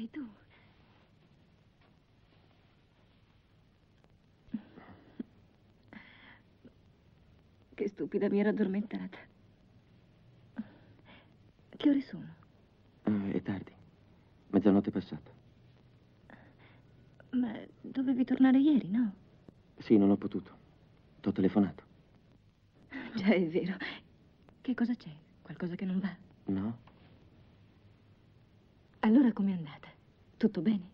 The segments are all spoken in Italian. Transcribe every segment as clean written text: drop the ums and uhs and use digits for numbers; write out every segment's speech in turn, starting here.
sei tu. Che stupida, mi ero addormentata. Che ore sono? È tardi. Mezzanotte passata. Ma dovevi tornare ieri, no? Sì, non ho potuto. T'ho telefonato. Già, è vero. Che cosa c'è? Qualcosa che non va? No? Allora com'è andata? Tutto bene?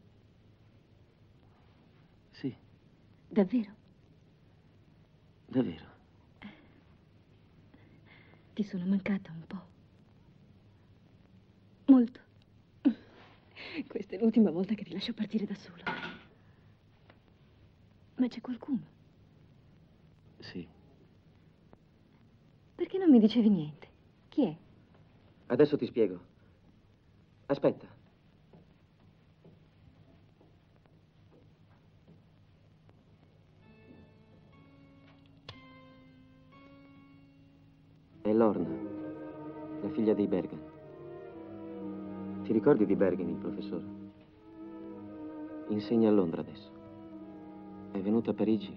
Sì, Davvero? davvero. Ti sono mancata un po'. Molto. Questa è l'ultima volta che ti lascio partire da solo. Ma c'è qualcuno? Sì. Perché non mi dicevi niente? Chi è? Adesso ti spiego. Aspetta. È Lorna, la figlia dei Bergen. Ti ricordi di Bergen, il professore? Insegna a Londra adesso. È venuta a Parigi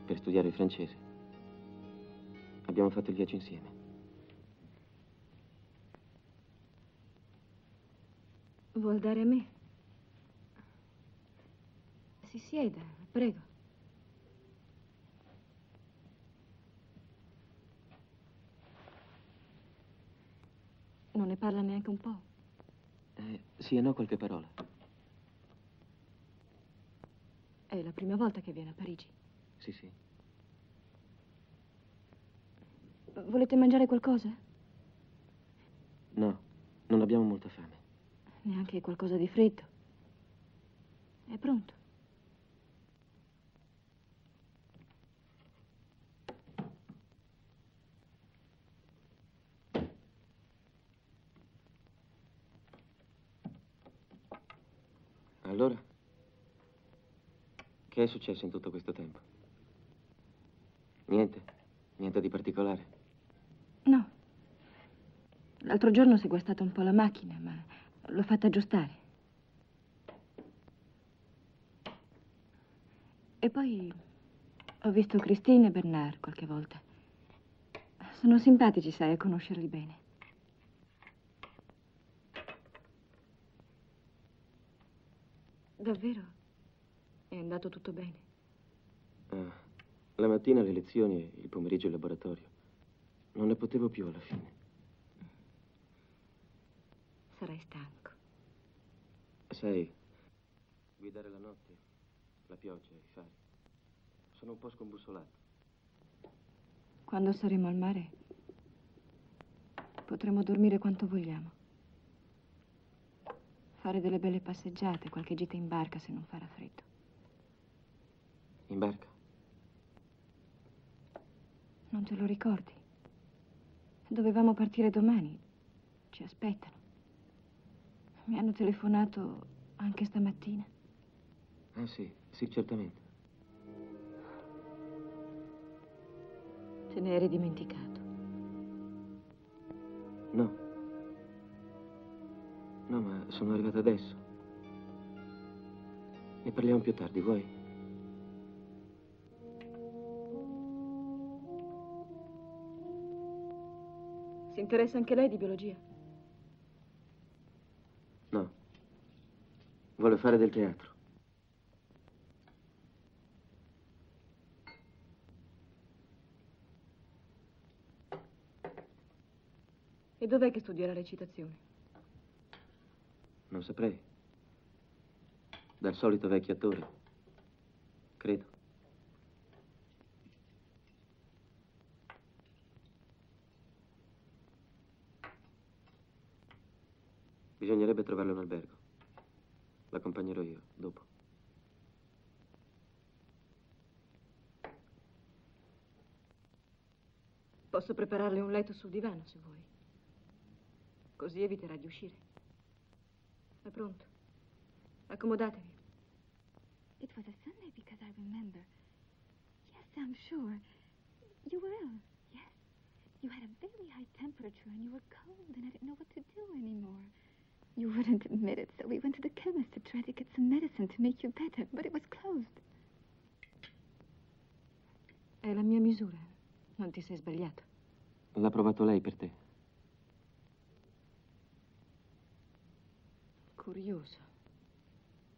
per studiare il francese. Abbiamo fatto il viaggio insieme. Vuol dare a me? Si sieda, prego. Non ne parla neanche un po'? Sì e no qualche parola. È la prima volta che viene a Parigi. Sì, sì. Volete mangiare qualcosa? No, non abbiamo molta fame. Neanche qualcosa di freddo? È pronto. Allora? Che è successo in tutto questo tempo? Niente? Niente di particolare? No. L'altro giorno ho sequestrato un po' la macchina, ma l'ho fatta aggiustare. E poi ho visto Christine e Bernard qualche volta. Sono simpatici, sai, a conoscerli bene. Davvero? È andato tutto bene? La mattina le lezioni e il pomeriggio il laboratorio. Non ne potevo più alla fine. Sarai stanco. Sai, guidare la notte, la pioggia, i fari. Sono un po' scombussolato. Quando saremo al mare, potremo dormire quanto vogliamo. Fare delle belle passeggiate, qualche gita in barca se non farà freddo. In barca? Non te lo ricordi? Dovevamo partire domani. Ci aspettano. Mi hanno telefonato anche stamattina. Ah, sì, sì, certamente. Te ne eri dimenticato. No. No, ma sono arrivato adesso. Ne parliamo più tardi, vuoi? Si interessa anche lei di biologia? No. Vuole fare del teatro. E dov'è che studia la recitazione? Non saprei. Dal solito vecchio attore. Credo. Bisognerebbe trovarle un albergo. L'accompagnerò io, dopo. Posso prepararle un letto sul divano, se vuoi. Così eviterà di uscire. È pronto. Accomodatevi. It was a Sunday because I remember. Yes, I'm sure. You were ill, yes. You had a very high temperature and you were cold and I didn't know what to do anymore. You wouldn't admit it, so we went to the chemist to try to get some medicine to make you better, but it was closed. È la mia misura. Non ti sei sbagliato. L'ha provato lei per te. Curioso.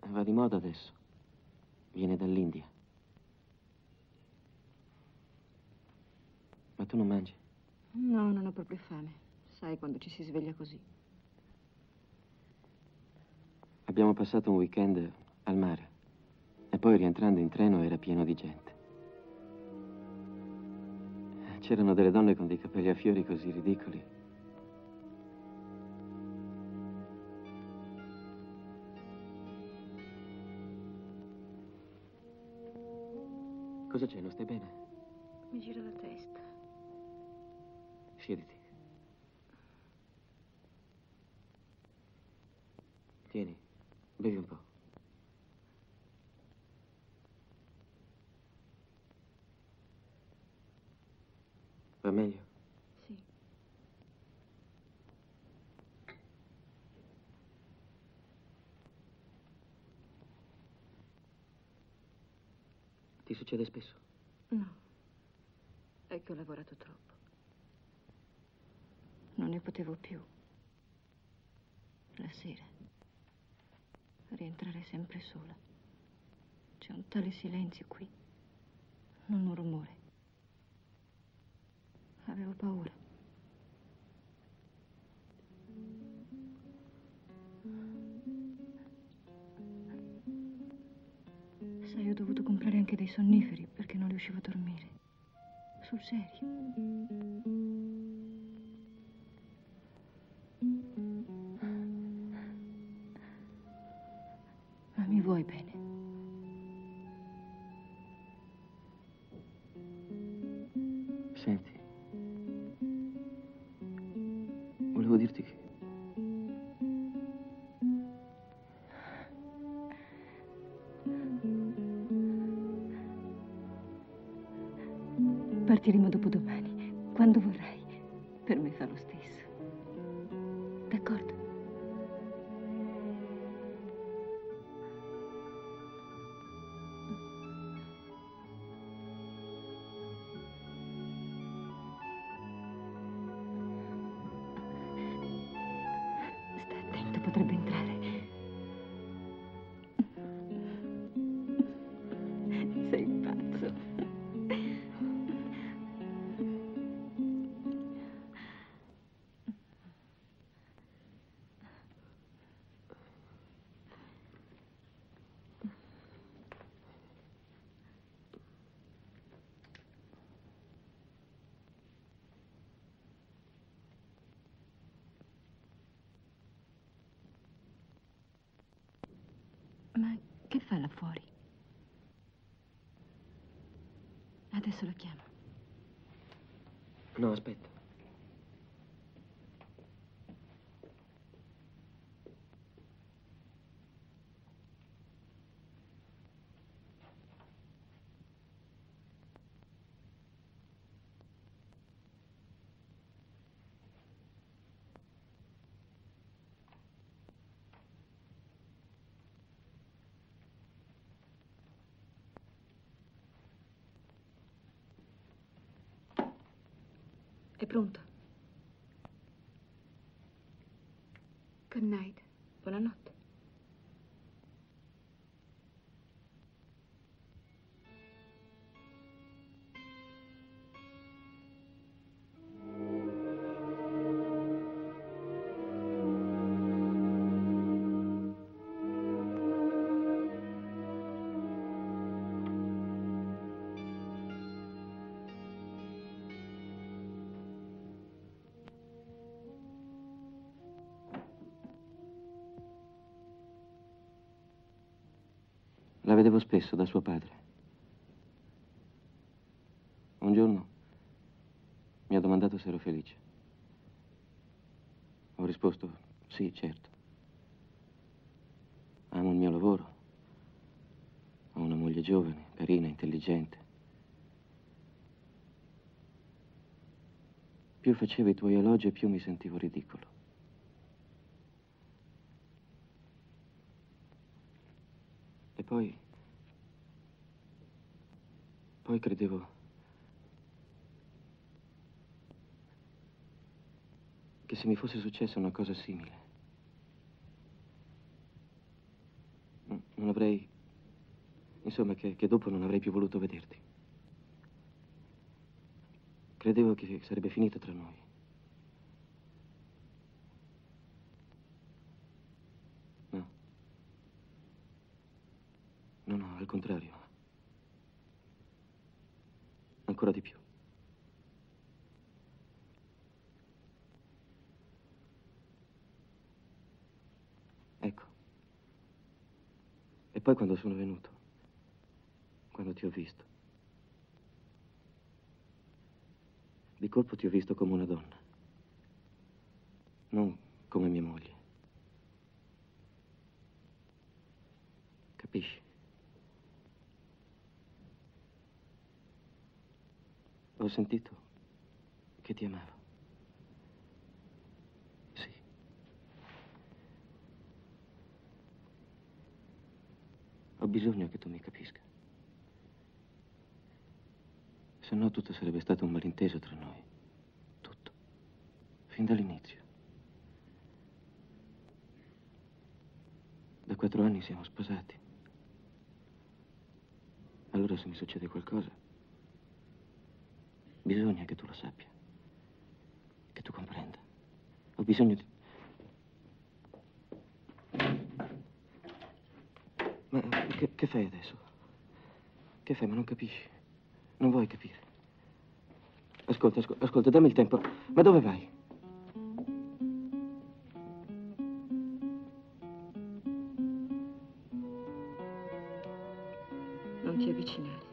Va di moda adesso. Viene dall'India. Ma tu non mangi? No, non ho proprio fame. Sai quando ci si sveglia così. Abbiamo passato un weekend al mare. E poi rientrando in treno era pieno di gente. C'erano delle donne con dei capelli a fiori così ridicoli. Cosa c'è? Non stai bene? Mi gira la testa. Siediti. Tieni, bevi un po'. Va meglio? Sì. Ti succede spesso? No. È che ho lavorato troppo. Non ne potevo più. La sera. Rientrare sempre sola. C'è un tale silenzio qui. Non un rumore. Avevo paura. Sai, ho dovuto comprare anche dei sonniferi perché non riuscivo a dormire. Sul serio. Ma mi vuoi bene? Senti, volevo dirti che... Partiremo dopodomani, quando vorrai. Per me fa lo stesso. D'accordo? Sta attento, potrebbe entrare. Sei pazzo. Ma che fa là fuori? Adesso lo chiamo. No, aspetta. È pronto? Good night. Buonanotte. La vedevo spesso da suo padre. Un giorno mi ha domandato se ero felice. Ho risposto, sì, certo. Amo il mio lavoro. Ho una moglie giovane, carina, intelligente. Più facevo i tuoi elogi e più mi sentivo ridicolo. Poi credevo che se mi fosse successa una cosa simile, non avrei... Insomma, che dopo non avrei più voluto vederti. Credevo che sarebbe finita tra noi. No. No, al contrario. Ancora di più. Ecco. E poi quando sono venuto, quando ti ho visto, di colpo ti ho visto come una donna, non come mia moglie. Capisci? Ho sentito che ti amavo. Sì. Ho bisogno che tu mi capisca. Se no tutto sarebbe stato un malinteso tra noi. Tutto. Fin dall'inizio. Da 4 anni siamo sposati. Allora se mi succede qualcosa, bisogna che tu lo sappia. Che tu comprenda. Ho bisogno di... Ma che fai adesso? Che fai? Ma non capisci? Non vuoi capire? Ascolta, dammi il tempo. Ma dove vai? Non ti avvicinare.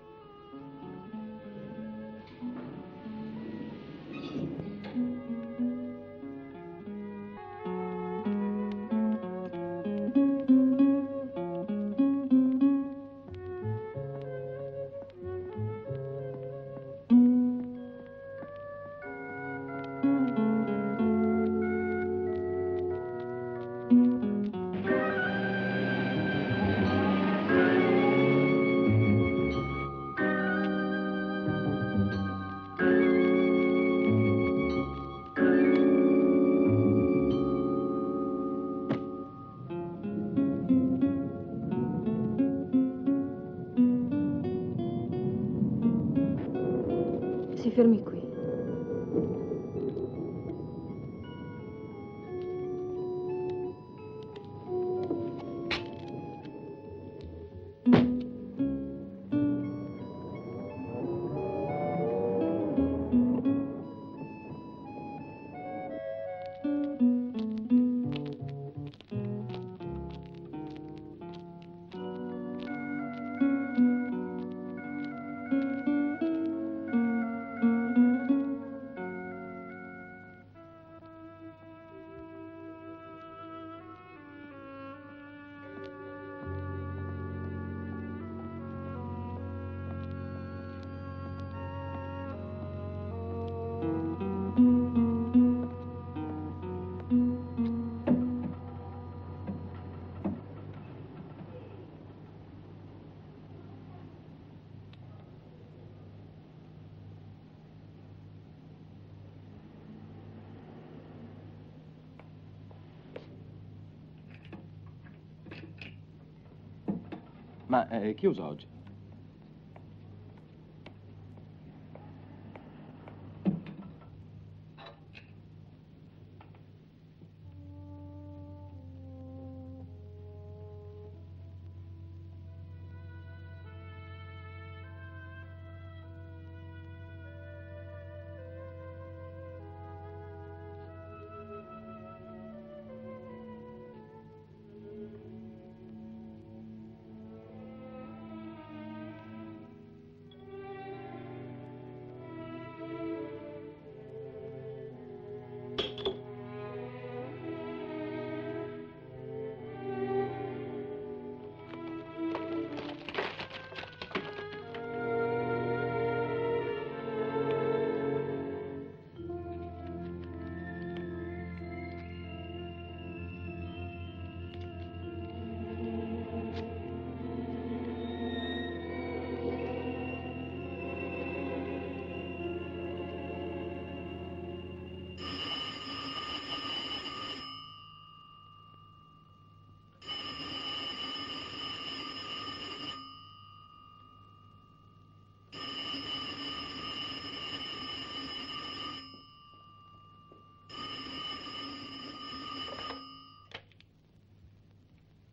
Si fermi qui. Ma è chiuso oggi?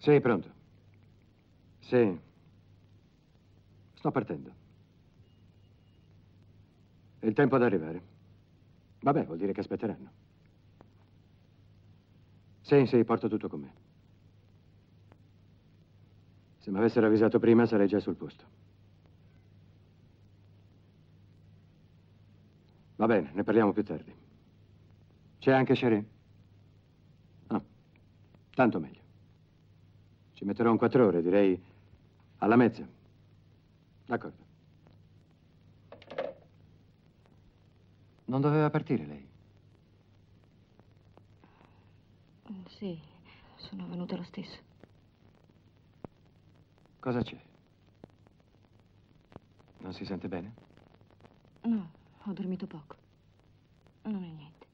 Sì, pronto. Sì. Sto partendo. È il tempo ad arrivare. Vabbè, vuol dire che aspetteranno. Sì, sì, porto tutto con me. Se mi avessero avvisato prima sarei già sul posto. Va bene, ne parliamo più tardi. C'è anche Sherry? Ah, tanto meglio. Ci metterò un 4 ore, direi alla mezza. D'accordo. Non doveva partire lei? Sì, sono venuta lo stesso. Cosa c'è? Non si sente bene? No, ho dormito poco. Non è niente.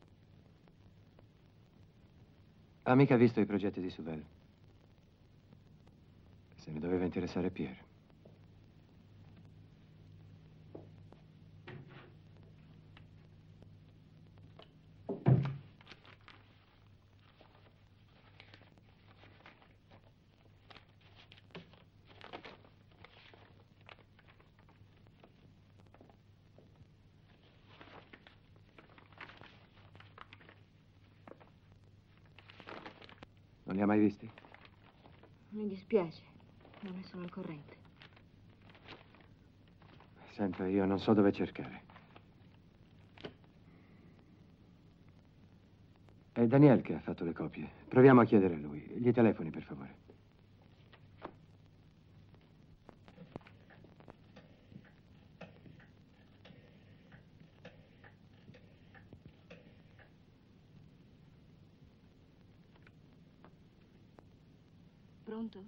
Ha mica visto i progetti di Suvel? Se ne doveva interessare Pierre. Non li ha mai visti? Mi dispiace, non ne sono al corrente. Senta, io non so dove cercare. È Daniel che ha fatto le copie. Proviamo a chiedere a lui. Gli telefoni, per favore. Pronto?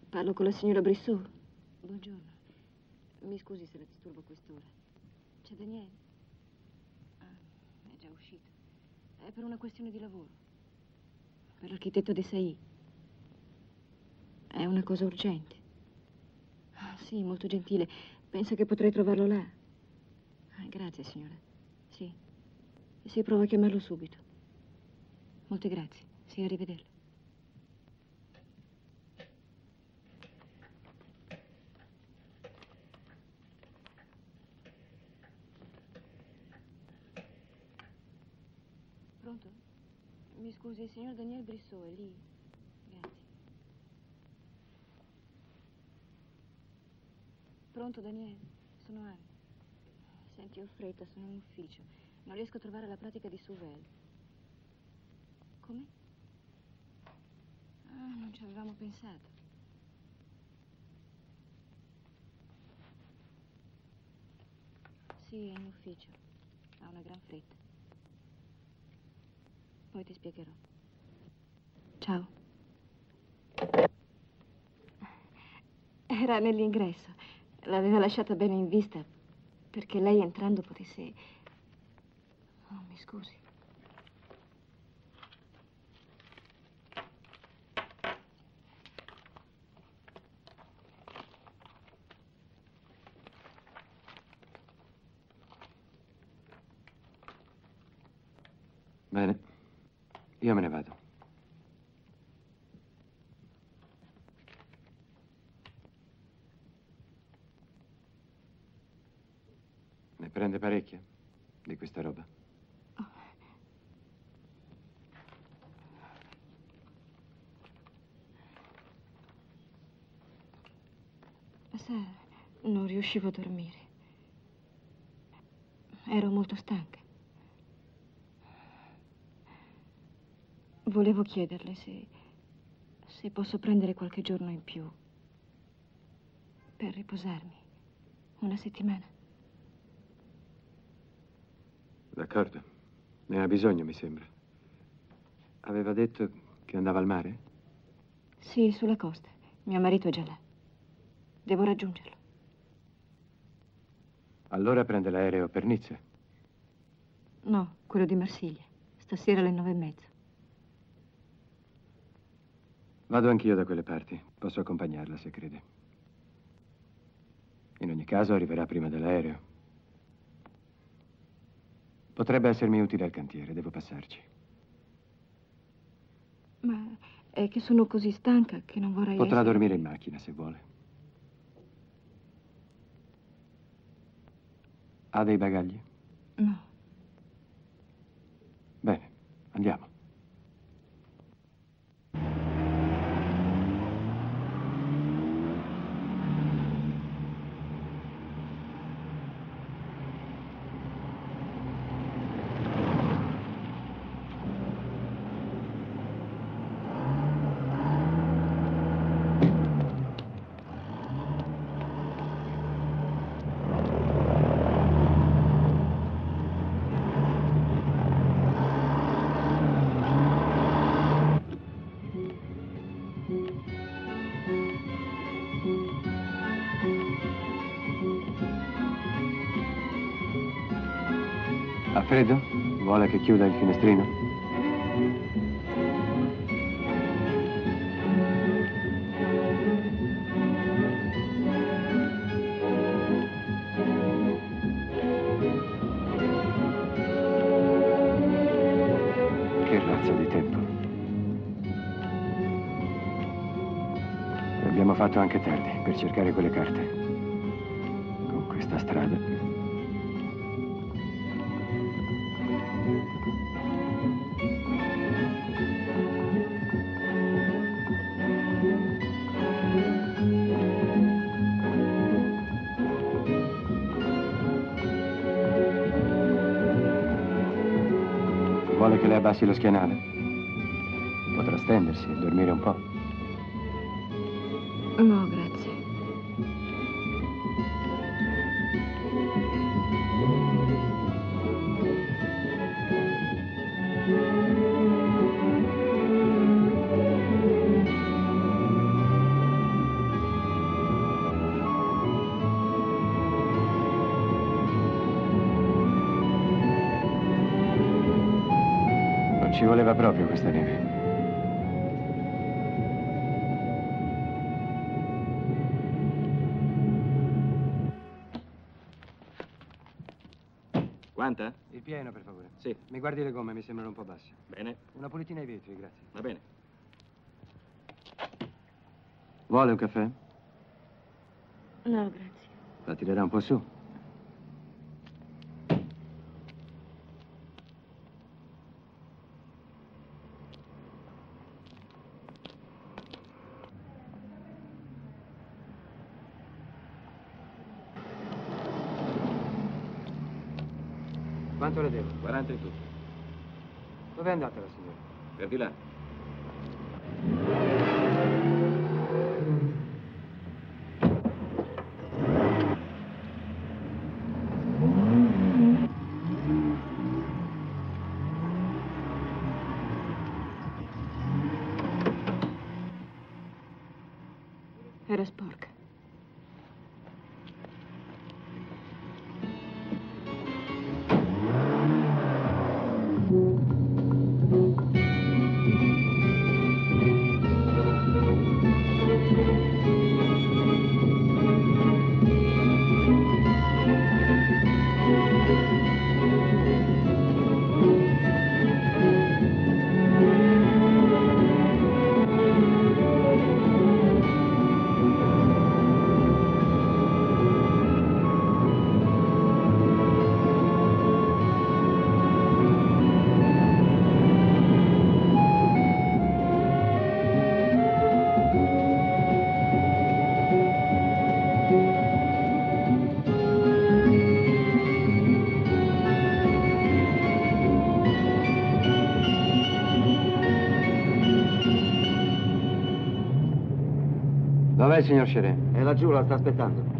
Parlo con la signora Brissot. Buongiorno. Mi scusi se la disturbo a quest'ora. C'è Daniele? Ah, è già uscito. È per una questione di lavoro. Per l'architetto De Sailly. È una cosa urgente. Ah, sì, molto gentile. Pensa che potrei trovarlo là? Ah, grazie, signora. Sì. Sì, provo a chiamarlo subito. Molte grazie. Sì, arrivederla. Pronto? Mi scusi, il signor Daniel Brissot è lì? Grazie. Pronto, Daniele? Sono Anna. Senti, ho fretta, sono in ufficio. Non riesco a trovare la pratica di Suvel. Come? Ah, non ci avevamo pensato. Sì, è in ufficio. Ha una gran fretta. Poi ti spiegherò. Ciao. Era nell'ingresso. L'aveva lasciata bene in vista perché lei entrando potesse... Oh, mi scusi. Bene. Io me ne vado. Ne prende parecchia di questa roba? Sa, non riuscivo a dormire. Ero molto stanca. Volevo chiederle se posso prendere qualche giorno in più per riposarmi. Una settimana. D'accordo. Ne ha bisogno, mi sembra. Aveva detto che andava al mare? Sì, sulla costa. Mio marito è già là. Devo raggiungerlo. Allora prende l'aereo per Nizza. No, quello di Marsiglia. Stasera alle 9:30. Vado anch'io da quelle parti. Posso accompagnarla se crede. In ogni caso arriverà prima dell'aereo. Potrebbe essermi utile al cantiere, devo passarci. Ma È che sono così stanca che non vorrei Potrà essere... dormire in macchina se vuole. Ha dei bagagli? No. Bene, andiamo. Ha freddo? Vuole che chiuda il finestrino? Che razza di tempo. Abbiamo fatto anche tardi per cercare quelle carte. Con questa strada. Vuole che le abbassi lo schienale? Potrà stendersi e dormire un po'. No, grazie. Non ci voleva proprio questa neve. Quanta? Il pieno, per favore. Sì. Mi guardi le gomme, mi sembrano un po' basse. Bene, Una pulitina ai vetri, grazie. va bene. Vuole un caffè? No, grazie. La tirerà un po' su. Quanto le devo? 40 in tutto. Dove è andata la signora? Per di là. Era sporca. Dov'è il signor Chéré? È laggiù, la sta aspettando.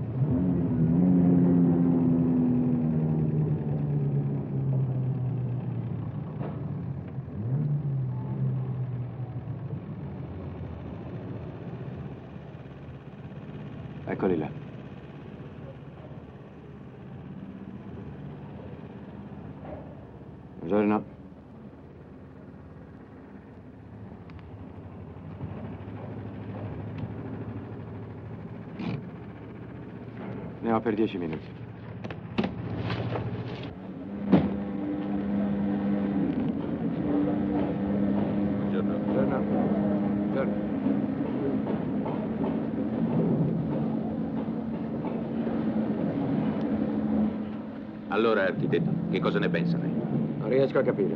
Eccoli là. Buongiorno. Ne ho per 10 minuti. Buongiorno. Buongiorno. Allora, architetto, che cosa ne pensa lei? Non riesco a capire.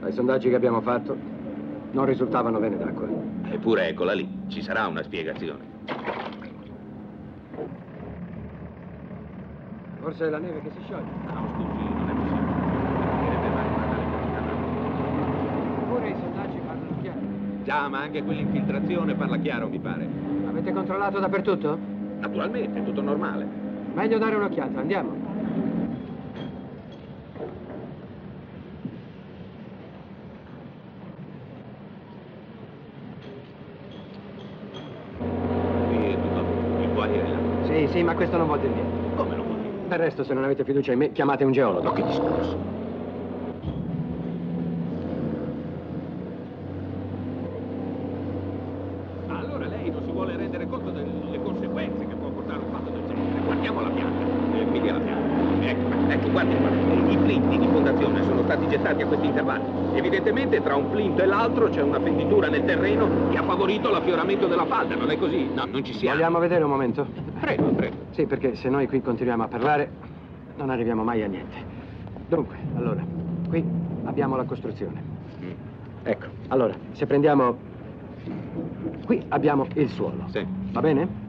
Dai sondaggi che abbiamo fatto, non risultavano vene d'acqua. Eppure eccola lì, ci sarà una spiegazione. Forse è la neve che si scioglie. No, scusi, non è possibile. Bisognerebbe fare una tale quantità d'acqua. Eppure i sondaggi parlano chiaro. Già, ma anche quell'infiltrazione parla chiaro, mi pare. Avete controllato dappertutto? Naturalmente, tutto normale. Meglio dare un'occhiata, andiamo. Qui è tutto a posto. Il guaio è là. Sì, ma questo non vuol dire niente. Come lo vuol dire? Del resto, se non avete fiducia in me, chiamate un geologo. Ma che discorso? Allora lei non si vuole rendere conto delle conseguenze che può portare un fatto del genere. Guardiamo la pianta. Mi dia la pianta. Ecco, guardi. I plinti di fondazione sono stati gettati a questi intervalli. Evidentemente tra un plinto e l'altro c'è una fenditura nel terreno che ha favorito l'affioramento della falda, non è così? No, non ci siamo. Vogliamo vedere un momento? Prego. Sì, perché se noi qui continuiamo a parlare, non arriviamo mai a niente. Dunque, allora, qui abbiamo la costruzione. Ecco, allora, se prendiamo... Qui abbiamo il suolo. Sì. Va bene?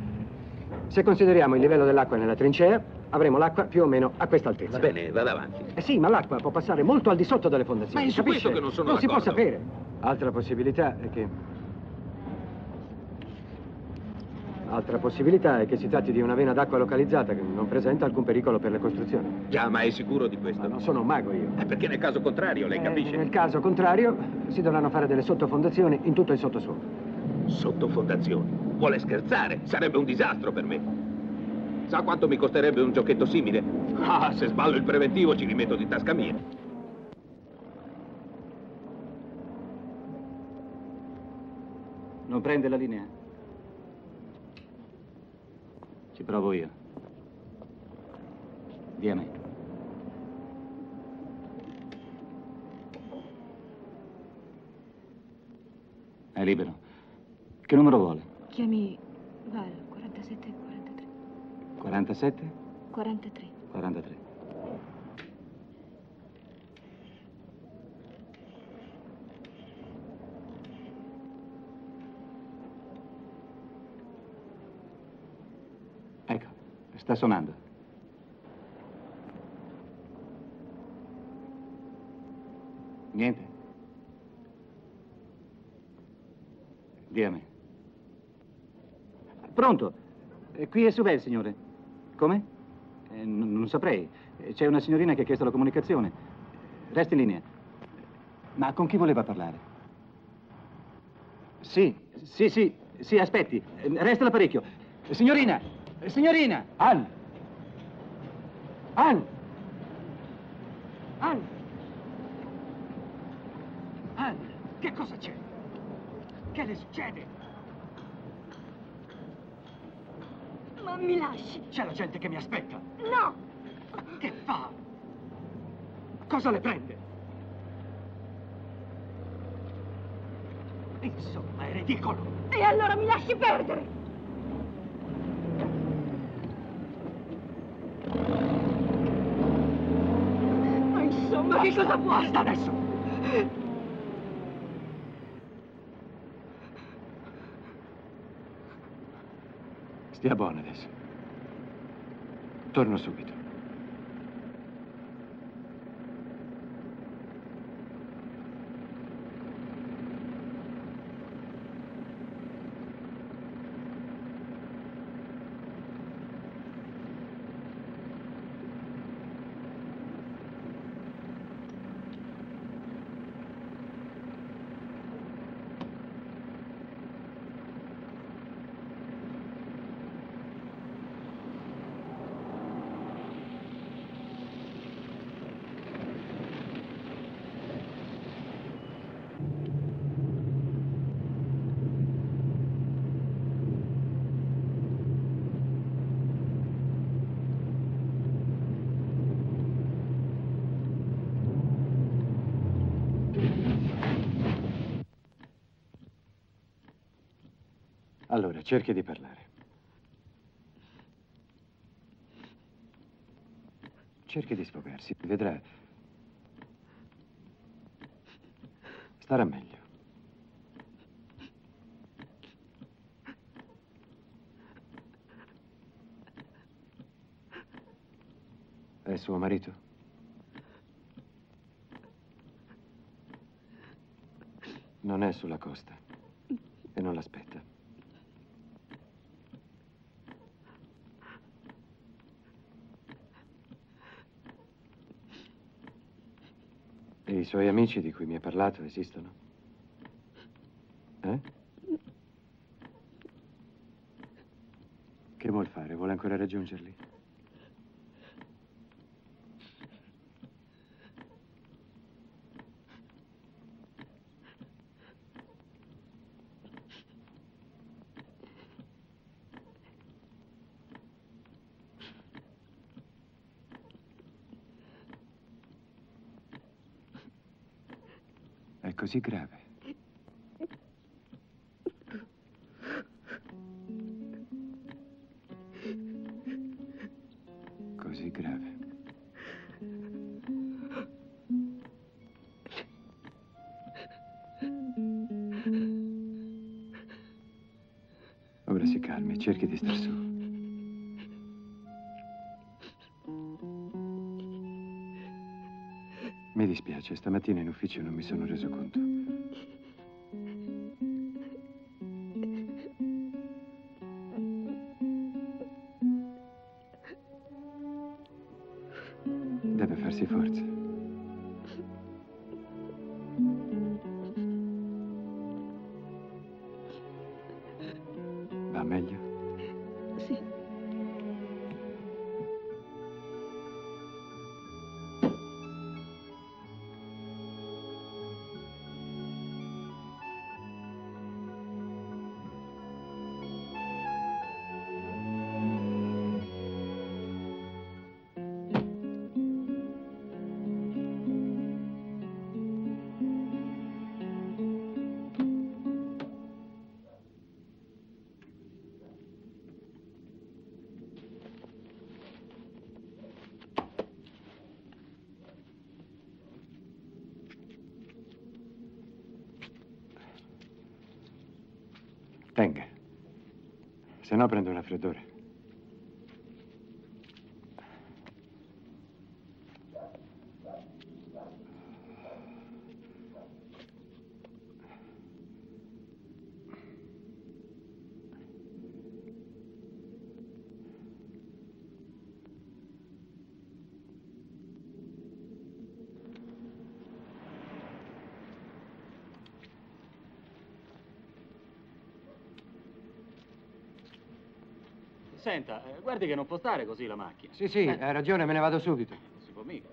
Se consideriamo il livello dell'acqua nella trincea, avremo l'acqua più o meno a questa altezza. Va bene, vada avanti. Sì, ma l'acqua può passare molto al di sotto delle fondazioni. Ma è su capisce? questo che non sono Non si può d'accordo. sapere. Altra possibilità è che si tratti di una vena d'acqua localizzata che non presenta alcun pericolo per le costruzioni. Già, ma è sicuro di questo? Ma non sono un mago io. Perché nel caso contrario, lei capisce? Nel caso contrario, si dovranno fare delle sottofondazioni in tutto il sottosuolo. Sottofondazioni? Vuole scherzare? Sarebbe un disastro per me. Sa quanto mi costerebbe un giochetto simile? Ah, se sballo il preventivo ci rimetto di tasca mia. Non prende la linea? Ci provo io. Dia a me. È libero. Che numero vuole? Chiami Val, 47 43. 47? 43. 43. Ecco, sta suonando. Niente? Dia a me. Pronto? Qui è Suvel, signore. Come? Non saprei. C'è una signorina che ha chiesto la comunicazione. Resti in linea. Ma con chi voleva parlare? Sì, aspetti. Resta l'apparecchio. Signorina! Signorina! Ann! Ann! Ann! Ann, che cosa c'è? Che le succede? Ma mi lasci? C'è la gente che mi aspetta. No! Che fa? Cosa le prende? Insomma, è ridicolo. E allora mi lasci perdere! Ma insomma, che cosa vuoi? Basta adesso! Stia buona adesso. Torno subito. Allora, cerchi di parlare. cerchi di sfogarsi, vedrà. Starà meglio. È suo marito? Non è sulla costa e non l'aspetta. E i suoi amici di cui mi ha parlato esistono? Eh? Che vuol fare? Vuole ancora raggiungerli? È così grave. Così grave. Ora si calmi, cerchi di star su. Mi dispiace, stamattina in ufficio non mi sono reso conto. Deve farsi forza. Va meglio? Sì. Tenga. Se no prendo un raffreddore. Senta, guardi che non può stare così la macchina. Sì, sì, hai ragione, me ne vado subito. Non si può mica.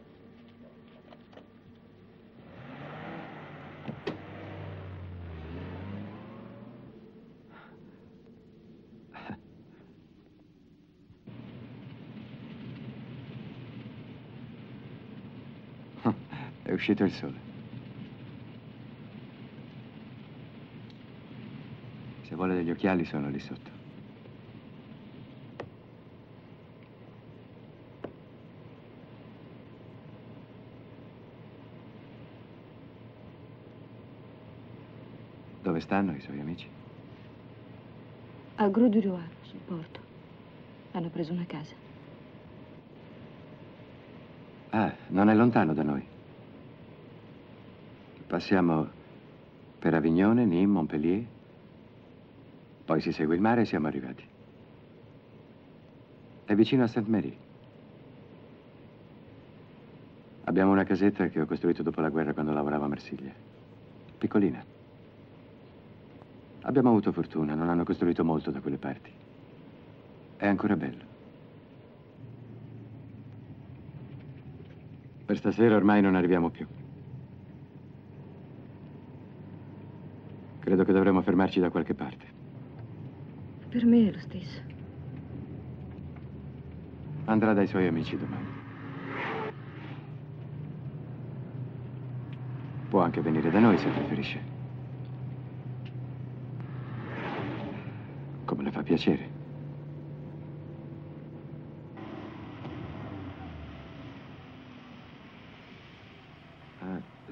È uscito il sole. Se vuole degli occhiali sono lì sotto. Dove stanno i suoi amici? A Gros du Loir, sul porto. Hanno preso una casa. Ah, non è lontano da noi. Passiamo per Avignone, Nîmes, Montpellier. Poi si segue il mare e siamo arrivati. È vicino a Sainte-Marie. Abbiamo una casetta che ho costruito dopo la guerra quando lavoravo a Marsiglia. Piccolina. Abbiamo avuto fortuna, non hanno costruito molto da quelle parti. È ancora bello. Per stasera ormai non arriviamo più. Credo che dovremmo fermarci da qualche parte. Per me è lo stesso. Andrà dai suoi amici domani. Può anche venire da noi se preferisce. Come le fa piacere.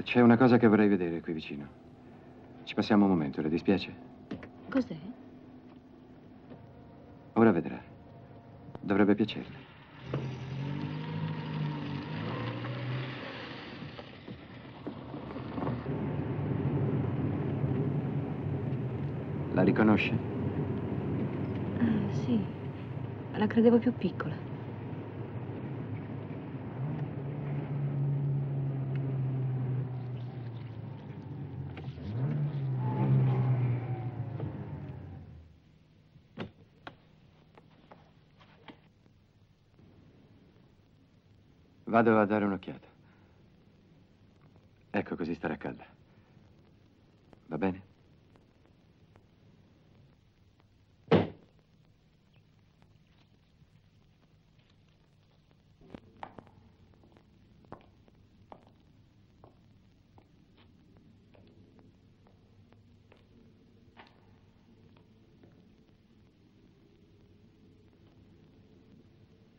C'è una cosa che vorrei vedere qui vicino. Ci passiamo un momento, le dispiace? Cos'è? Ora vedrà. Dovrebbe piacerle. La riconosce? Ah, sì. La credevo più piccola. Vado a dare un'occhiata. Ecco, così starà calda. Va bene?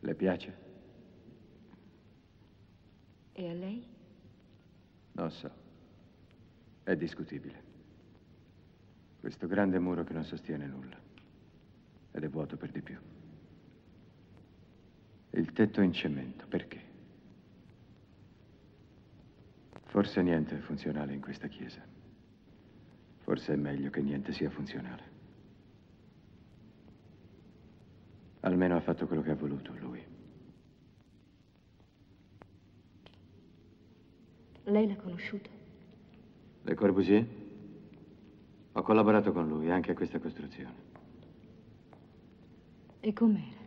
Le piace? E a lei? Non so. È discutibile. Questo grande muro che non sostiene nulla. Ed è vuoto per di più. Il tetto in cemento, perché? Forse niente è funzionale in questa chiesa. Forse è meglio che niente sia funzionale. Almeno ha fatto quello che ha voluto lui. Lei l'ha conosciuta? Le Corbusier? Ho collaborato con lui anche a questa costruzione. E com'era?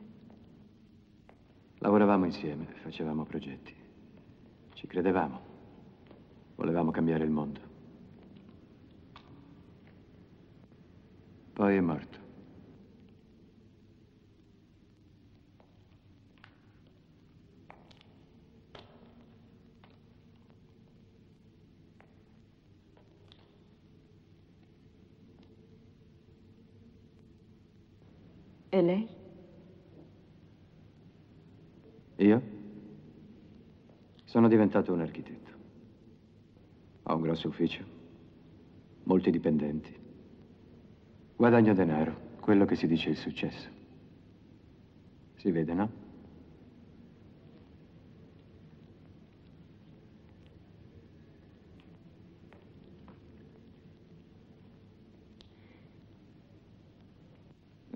Lavoravamo insieme, facevamo progetti. Ci credevamo. Volevamo cambiare il mondo. Poi è morto. E lei? Io? Sono diventato un architetto. Ho un grosso ufficio, molti dipendenti. Guadagno denaro, quello che si dice il successo. Si vede, no?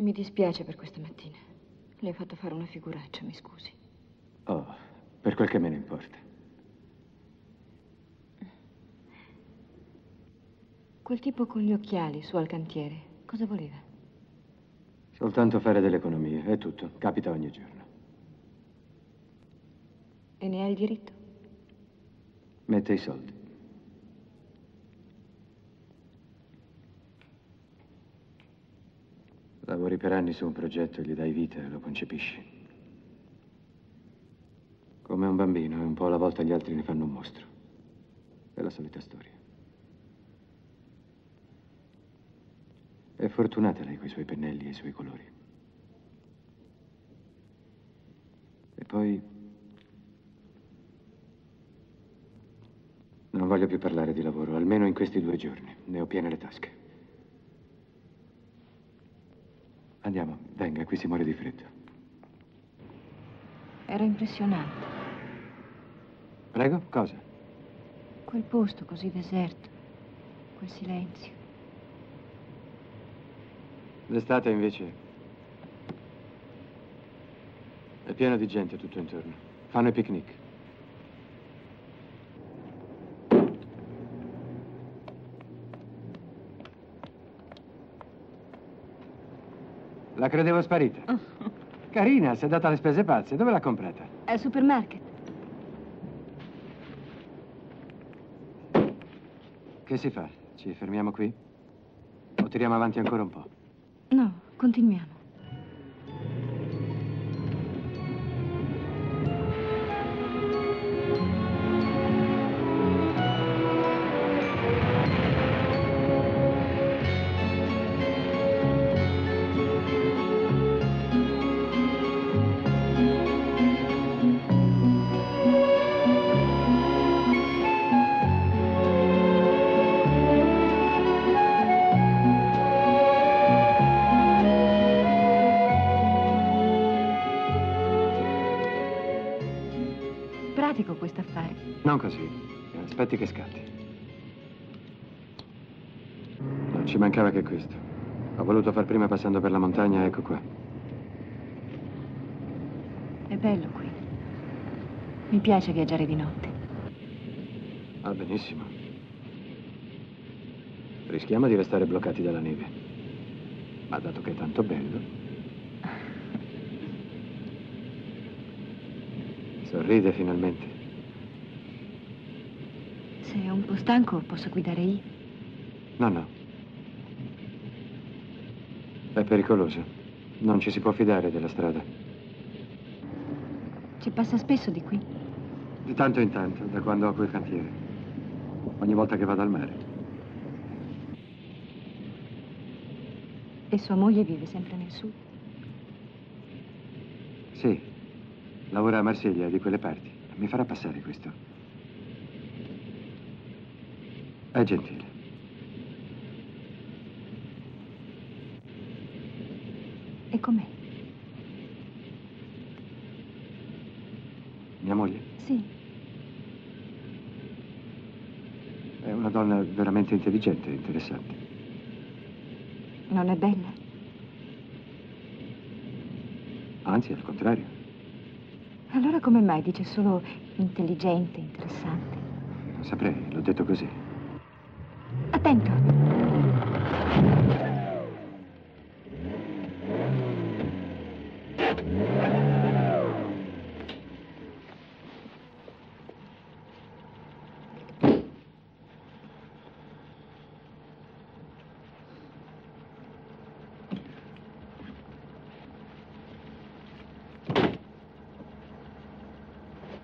Mi dispiace per questa mattina. Le ho fatto fare una figuraccia, mi scusi. Oh, per quel che me ne importa. Quel tipo con gli occhiali su al cantiere, cosa voleva? Soltanto fare delle economie, è tutto. Capita ogni giorno. E ne ha il diritto? Mette i soldi. Lavori per anni su un progetto, gli dai vita e lo concepisci. Come un bambino, e un po' alla volta gli altri ne fanno un mostro. È la solita storia. È fortunata lei coi suoi pennelli e i suoi colori. E poi... non voglio più parlare di lavoro, almeno in questi 2 giorni. Ne ho piene le tasche. Andiamo, venga, qui si muore di freddo. Era impressionante. Prego, cosa? Quel posto così deserto, quel silenzio. L'estate invece è pieno di gente tutto intorno. Fanno i picnic. La credevo sparita. Carina, si è data le spese pazze. Dove l'ha comprata? Al supermarket. Che si fa? Ci fermiamo qui? O tiriamo avanti ancora un po'? No, continuiamo. sì. Aspetti che scatti. Non ci mancava che questo. Ho voluto far prima passando per la montagna, ecco qua. È bello qui. Mi piace viaggiare di notte. Ah, benissimo. Rischiamo di restare bloccati dalla neve. Ma dato che è tanto bello... Sorride finalmente. Se è un po' stanco, posso guidare io? No, no. È pericoloso. Non ci si può fidare della strada. Ci passa spesso di qui? Di tanto in tanto, da quando ho quel cantiere. Ogni volta che vado al mare. E sua moglie vive sempre nel sud? Sì. Lavora a Marsiglia, di quelle parti. Mi farà passare questo. È gentile. E com'è? Mia moglie? Sì. È una donna veramente intelligente e interessante. Non è bella? Anzi, al contrario. Allora come mai dice solo intelligente, interessante? Non saprei, l'ho detto così. Attento!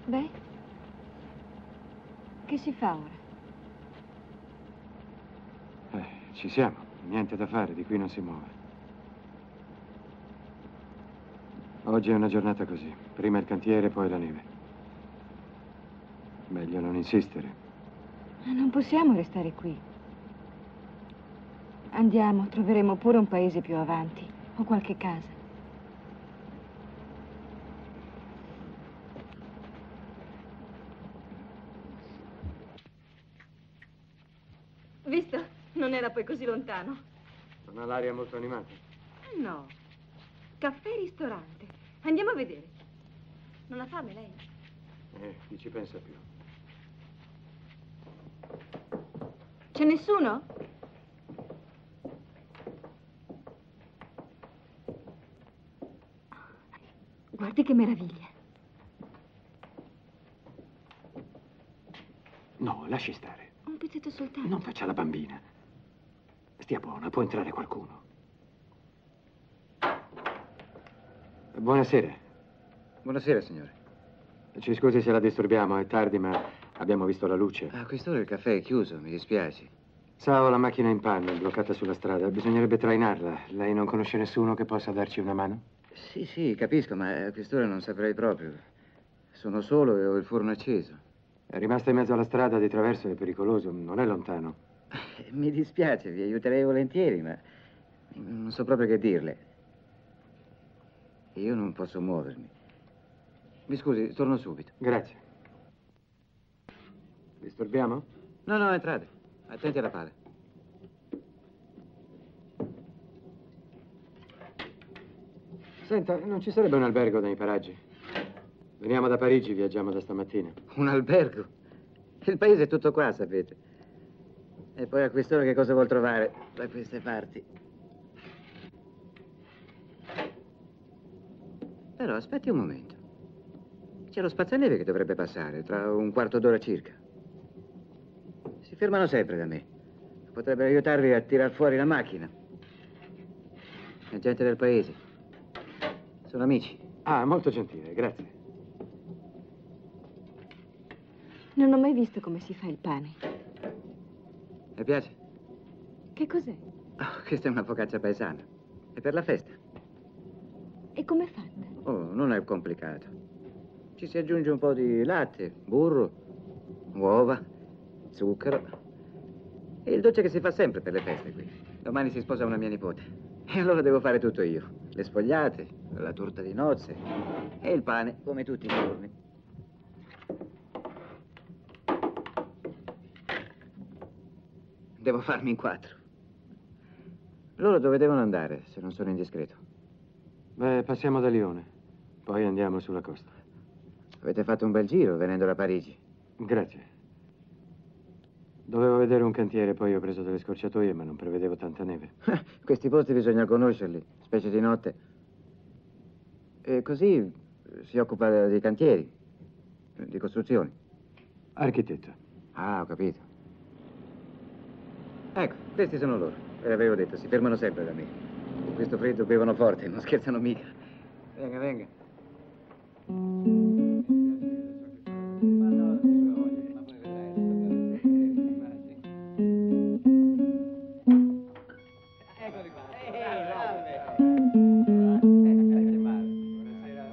Beh, che si fa ora? Ci siamo. Niente da fare, di qui non si muove. Oggi è una giornata così. Prima il cantiere, poi la neve. Meglio non insistere. Ma non possiamo restare qui. Andiamo, troveremo pure un paese più avanti, o qualche casa. Visto? Non era poi così lontano. Non ha l'aria molto animata. No. Caffè e ristorante. Andiamo a vedere. Non ha fame lei? Chi ci pensa più? C'è nessuno? Guardi che meraviglia. No, lasci stare. Un pezzetto soltanto. Non faccia la bambina. Stia buona, può entrare qualcuno. Buonasera. Buonasera, signore. Ci scusi se la disturbiamo, è tardi, ma abbiamo visto la luce. A quest'ora il caffè è chiuso, mi dispiace. Sa, ho la macchina in panne, bloccata sulla strada. Bisognerebbe trainarla. Lei non conosce nessuno che possa darci una mano? Sì, capisco, ma a quest'ora non saprei proprio. Sono solo e ho il forno acceso. È rimasta in mezzo alla strada di traverso, è pericoloso, non è lontano. Mi dispiace, vi aiuterei volentieri, ma non so proprio che dirle. Io non posso muovermi. Mi scusi, torno subito. Grazie. Disturbiamo? No, entrate. Attenti alla pala. Senta, non ci sarebbe un albergo nei paraggi? Veniamo da Parigi, viaggiamo da stamattina. Un albergo? Il paese è tutto qua, sapete. E poi a quest'ora che cosa vuol trovare da queste parti? Però aspetti un momento. C'è lo spazzaneve che dovrebbe passare tra un quarto d'ora circa. Si fermano sempre da me. Potrebbero aiutarvi a tirar fuori la macchina. È gente del paese. Sono amici. Ah, molto gentile, grazie. Non ho mai visto come si fa il pane. Le piace? Che cos'è? Oh, questa è una focaccia paesana. È per la festa. E com'è fatta? Oh, non è complicato. Ci si aggiunge un po' di latte, burro, uova, zucchero. E il dolce che si fa sempre per le feste qui. Domani si sposa una mia nipote. E allora devo fare tutto io. Le sfogliate, la torta di nozze e il pane, come tutti i giorni. Devo farmi in 4. Loro dove devono andare, se non sono indiscreto? Beh, passiamo da Lione, poi andiamo sulla costa. Avete fatto un bel giro venendo da Parigi. Grazie. Dovevo vedere un cantiere, poi ho preso delle scorciatoie, ma non prevedevo tanta neve. Questi posti bisogna conoscerli, specie di notte. E così si occupa di cantieri, di costruzioni. Architetto. Ah, ho capito. Ecco, questi sono loro. Ve l'avevo detto, si fermano sempre da me. Con questo freddo bevono forte, non scherzano mica. Venga, venga.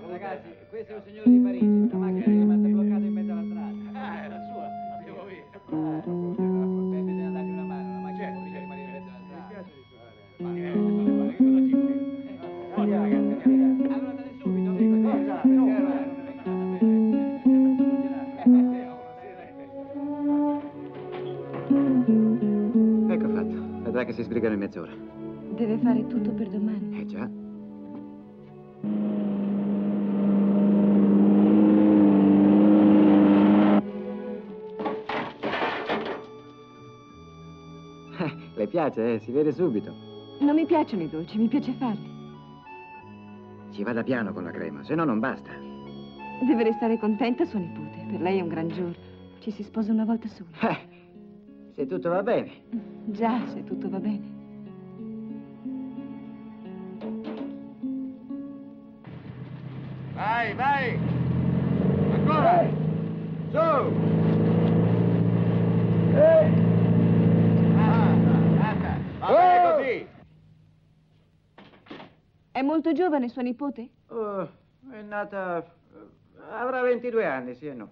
Ragazzi, questo è un signore di Parigi. La macchina è rimasta bloccata in mezzo alla strada. È la sua, l'avevo visto. Bisogna dargli una mano, la macchina non riesce a rimanere in mezzo alla strada. Allora andate subito. Ecco fatto. Vedrà che si sbrigano in mezz'ora. Deve fare tutto per domani. Già. Le piace, si vede subito. Non mi piacciono i dolci, mi piace farli. Ci vada piano con la crema, se no non basta. Deve restare contenta sua nipote. Per lei è un gran giorno. Ci si sposa una volta sola. Se tutto va bene. Già, se tutto va bene. Vai, vai! Ancora! Su! Basta! Va bene così! È molto giovane sua nipote? Oh, è nata... avrà 22 anni, sì e no.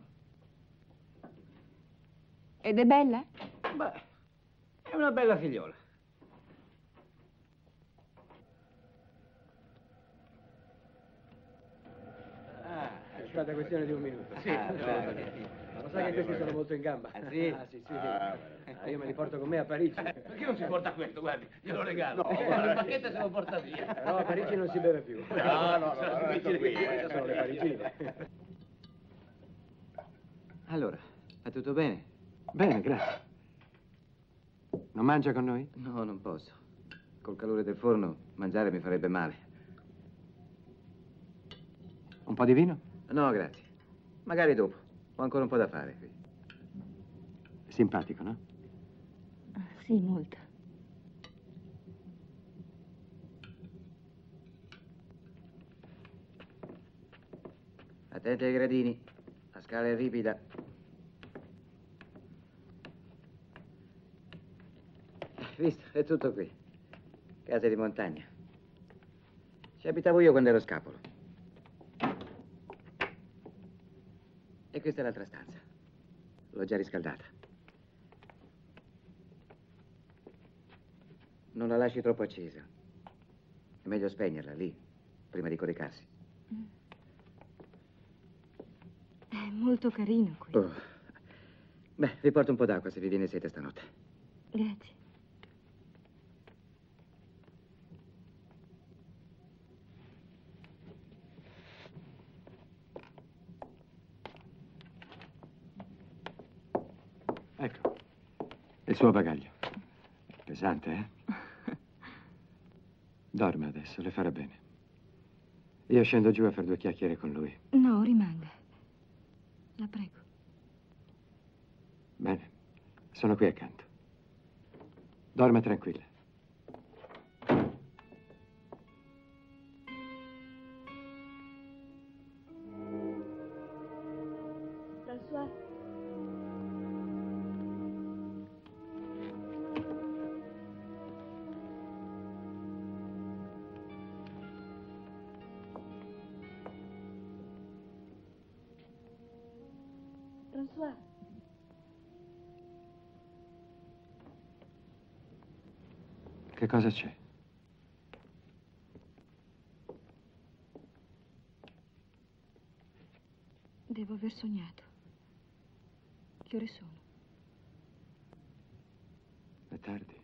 Ed è bella? Beh, è una bella figliola. È stata questione di un minuto. Sì, ma lo sai che questi sono molto in gamba? Sì? Ah, sì. Io me li porto con me a Parigi. Perché non si porta questo? Guardi, glielo regalo. Il pacchetto se lo porta via. Però a Parigi non si beve più. No, resto qui. Queste sono le parigine. Allora, va tutto bene? Bene, grazie. Non mangia con noi? No, non posso. Col calore del forno, mangiare mi farebbe male. Un po' di vino? No, grazie. Magari dopo. Ho ancora un po' da fare qui. Simpatico, no? Sì, molto. Attenti ai gradini. La scala è ripida. Visto, è tutto qui. Casa di montagna. Ci abitavo io quando ero scapolo. E questa è l'altra stanza. L'ho già riscaldata. Non la lasci troppo accesa. È meglio spegnerla lì, prima di coricarsi. È molto carino qui. Oh. Beh, vi porto un po' d'acqua se vi viene sete stanotte. Grazie. Ecco, il suo bagaglio. Pesante, eh? Dorme adesso, le farà bene. Io scendo giù a fare 2 chiacchiere con lui. No, rimanga. La prego. Bene, sono qui accanto. Dorma tranquilla. François. François. Che cosa c'è? Devo aver sognato. Che ore sono? Le tardi.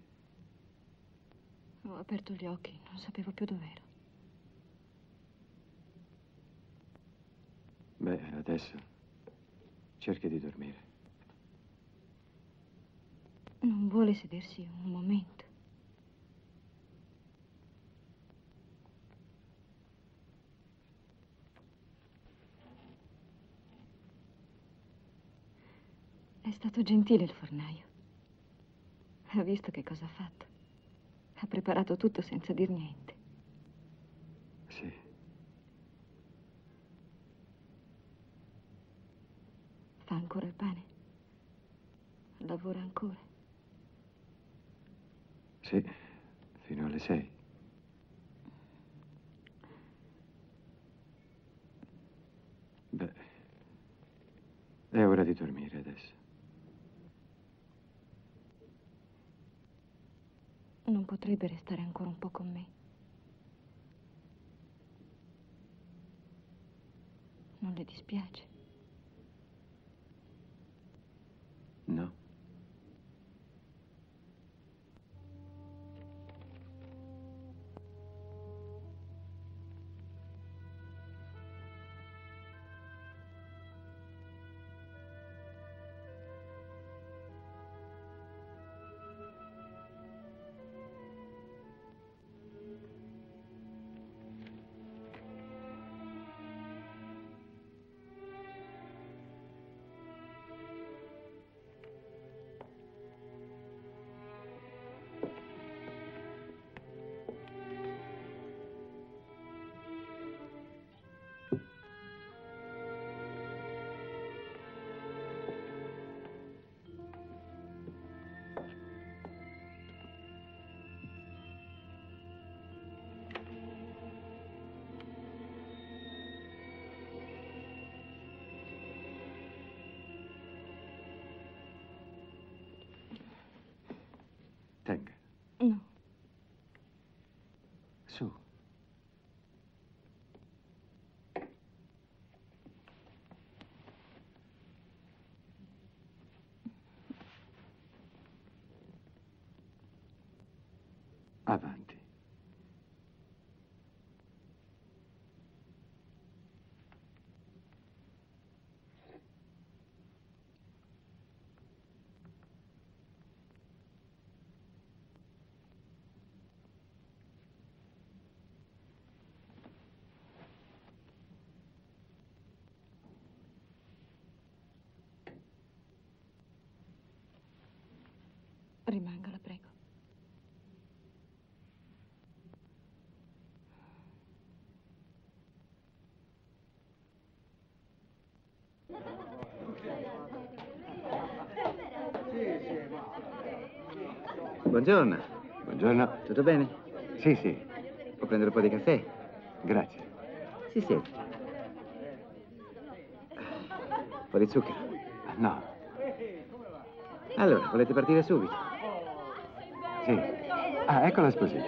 Ho aperto gli occhi, non sapevo più dov'ero. Beh, adesso cerchi di dormire. Non vuole sedersi un momento. È stato gentile il fornaio. Ha visto che cosa ha fatto. Ha preparato tutto senza dir niente. Sì. Fa ancora il pane. Lavora ancora. Sì, fino alle 6. Beh, è ora di dormire adesso. Non potrebbe restare ancora un po' con me. Non le dispiace? No. Tenga. No. Su. Avanti. Rimanga, la prego. Buongiorno. Buongiorno. Tutto bene? Sì, sì. Può prendere un po' di caffè? Grazie. Si siede. Un po' di zucchero. No. Allora, volete partire subito? Sì. Ah, ecco la sposina.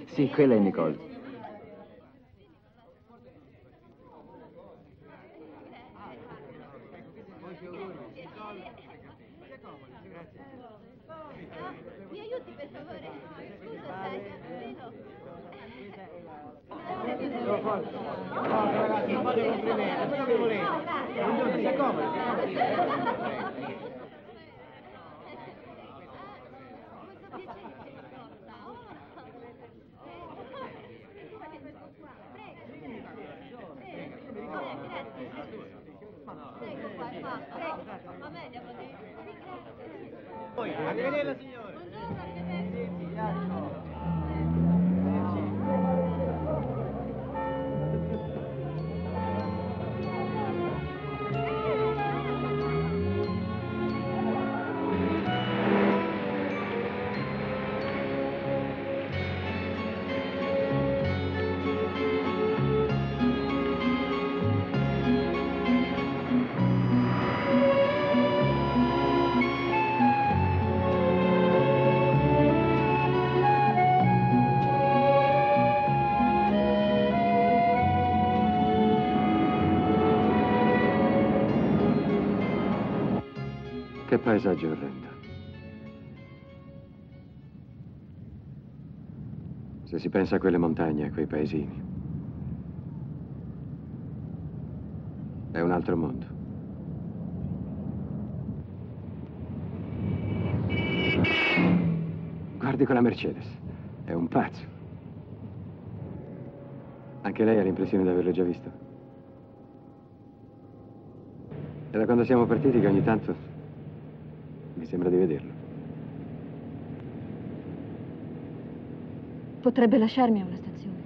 Sì, quella è Nicole. Mi aiuti per favore? Scusa, sai, vedo. Ragazzi, un po' di complimenti, quello che volete. Buongiorno, si accomodi. Poi, arrivederla signore. Che paesaggio orrendo. Se si pensa a quelle montagne, a quei paesini. È un altro mondo. Guardi quella Mercedes. È un pazzo. Anche lei ha l'impressione di averlo già visto? È da quando siamo partiti che ogni tanto mi sembra di vederlo. Potrebbe lasciarmi a una stazione.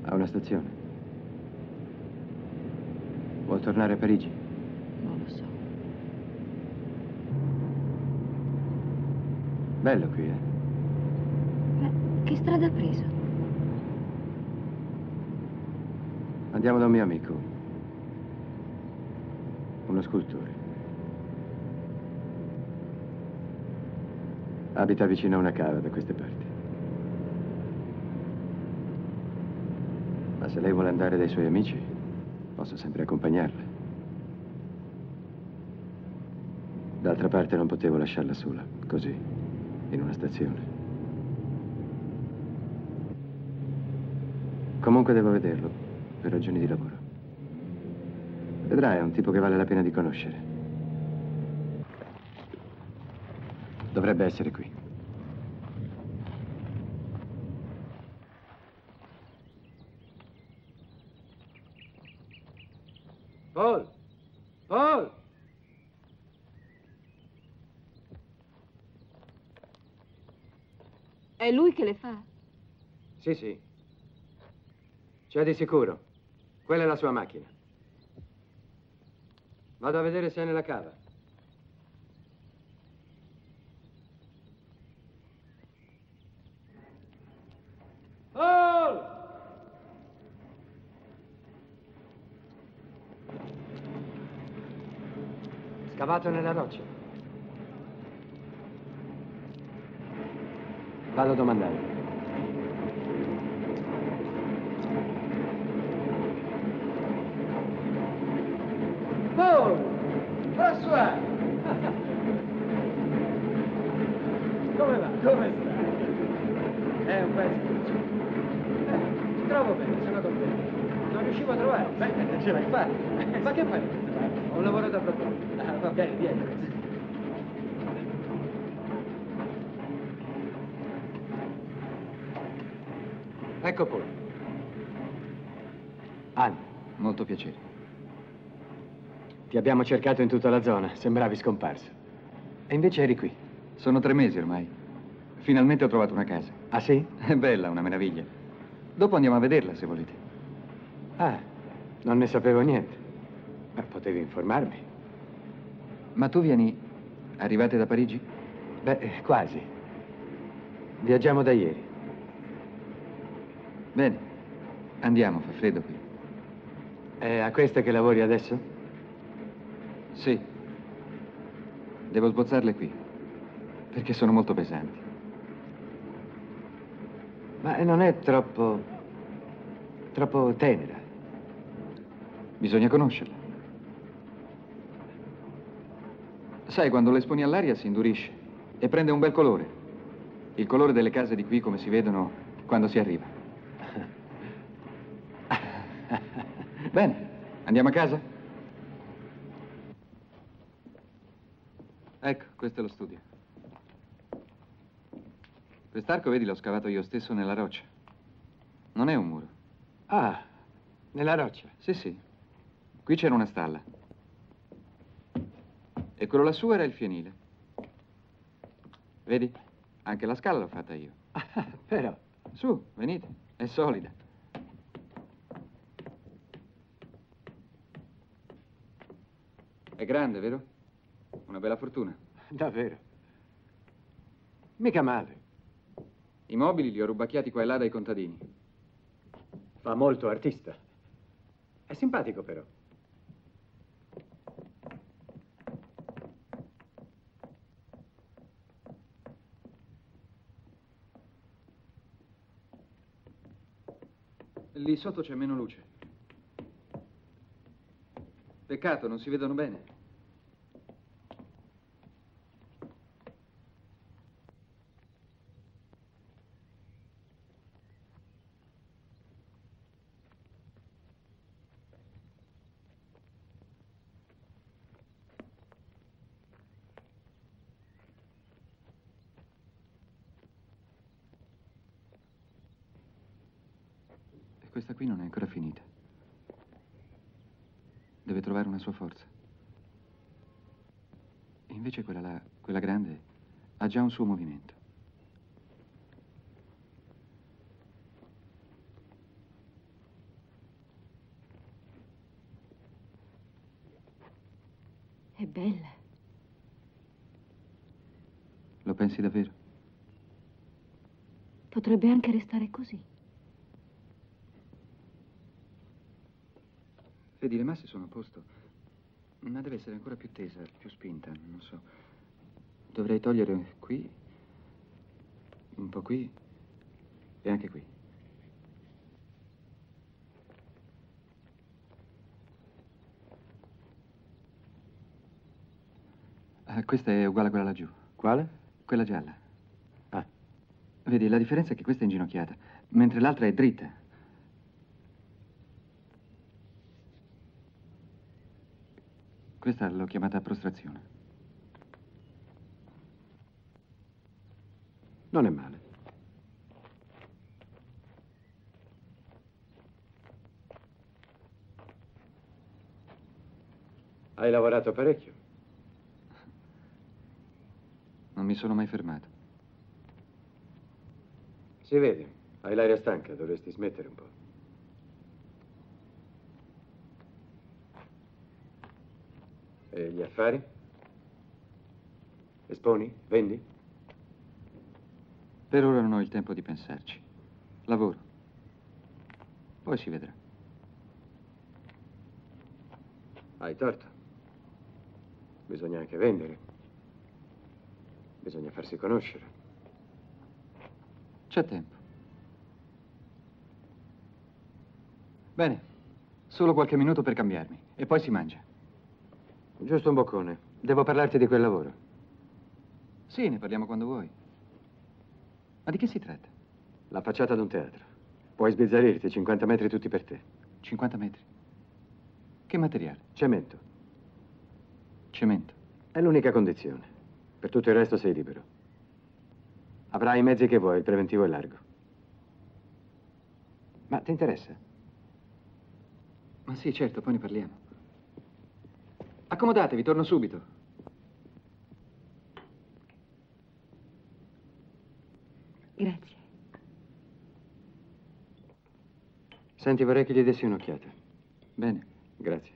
A una stazione? Vuol tornare a Parigi? Non lo so. Bello qui, eh? Ma che strada ha preso? Andiamo da un mio amico. Uno scultore. Abita vicino a una cava da queste parti. Ma se lei vuole andare dai suoi amici, posso sempre accompagnarla. D'altra parte non potevo lasciarla sola, così, in una stazione. Comunque devo vederlo, per ragioni di lavoro. Vedrai, è un tipo che vale la pena di conoscere. Dovrebbe essere qui. Paul! Paul! È lui che le fa? Sì, sì. C'è di sicuro. Quella è la sua macchina. Vado a vedere se è nella cava. Paul! Scavato nella roccia. Vado a domandare. Paul! François! Come va? Come stai? È un pezzo. Ti trovo bene, sono contento. Non riuscivo a trovare. Beh, ce l'hai fatta. Ma che fai? Ho un lavoro da proporre. Ah, va bene, vieni. Ecco Paul. Anne. Molto piacere. Ti abbiamo cercato in tutta la zona, sembravi scomparso. E invece eri qui. Sono 3 mesi ormai. Finalmente ho trovato una casa. Ah sì? È bella, una meraviglia. Dopo andiamo a vederla, se volete. Ah, non ne sapevo niente. Ma potevi informarmi. Ma tu vieni... Arrivate da Parigi? Beh, quasi. Viaggiamo da ieri. Bene. Andiamo, fa freddo qui. È a queste che lavori adesso? Sì. Devo sbozzarle qui. Perché sono molto pesanti. Ma non è troppo tenera. Bisogna conoscerla. Sai, quando le esponi all'aria si indurisce e prende un bel colore. Il colore delle case di qui, come si vedono quando si arriva. Bene, andiamo a casa? Ecco, questo è lo studio. Quest'arco, vedi, l'ho scavato io stesso nella roccia. Non è un muro. Ah, nella roccia? Sì, sì. Qui c'era una stalla. E quello lassù era il fienile. Vedi? Anche la scala l'ho fatta io. Ah, però. Su, venite. È solida. È grande, vero? Una bella fortuna. Davvero. Mica male. I mobili li ho rubacchiati qua e là dai contadini. Fa molto artista. È simpatico, però. Lì sotto c'è meno luce. Peccato, non si vedono bene. E questa qui non è ancora finita. Deve trovare una sua forza. E invece quella là, quella grande, ha già un suo movimento. È bella. Lo pensi davvero? Potrebbe anche restare così. Vedi, le masse sono a posto, ma deve essere ancora più tesa, più spinta, non so. Dovrei togliere qui, un po' qui e anche qui. Questa è uguale a quella laggiù. Quale? Quella gialla. Ah, Vedi, la differenza è che questa è inginocchiata, mentre l'altra è dritta. Questa l'ho chiamata prostrazione. non è male. Hai lavorato parecchio. Non mi sono mai fermato. Si vede, hai l'aria stanca, dovresti smettere un po'. E gli affari? Esponi? Vendi? Per ora non ho il tempo di pensarci. Lavoro. Poi si vedrà. Hai torto. Bisogna anche vendere. Bisogna farsi conoscere. C'è tempo. Bene, solo qualche minuto per cambiarmi e poi si mangia. Giusto un boccone. Devo parlarti di quel lavoro. Sì, ne parliamo quando vuoi. Ma di che si tratta? La facciata d'un teatro. Puoi sbizzarrirti, 50 metri tutti per te. 50 metri. Che materiale? Cemento. Cemento. È l'unica condizione. Per tutto il resto sei libero. Avrai i mezzi che vuoi, il preventivo è largo. Ma ti interessa? Ma sì, certo, poi ne parliamo. Accomodatevi, torno subito. Grazie. Senti, vorrei che gli dessi un'occhiata. Bene, Grazie.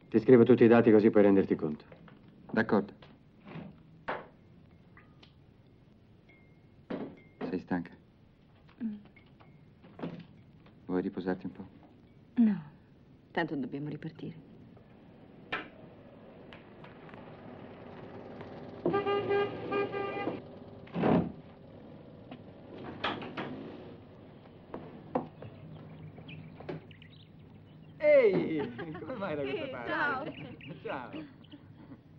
Ti scrivo tutti i dati così puoi renderti conto. d'accordo. Sei stanca? Vuoi riposarti un po'? No, tanto dobbiamo ripartire. Ehi, come vai da questa parte? Ciao. Ciao.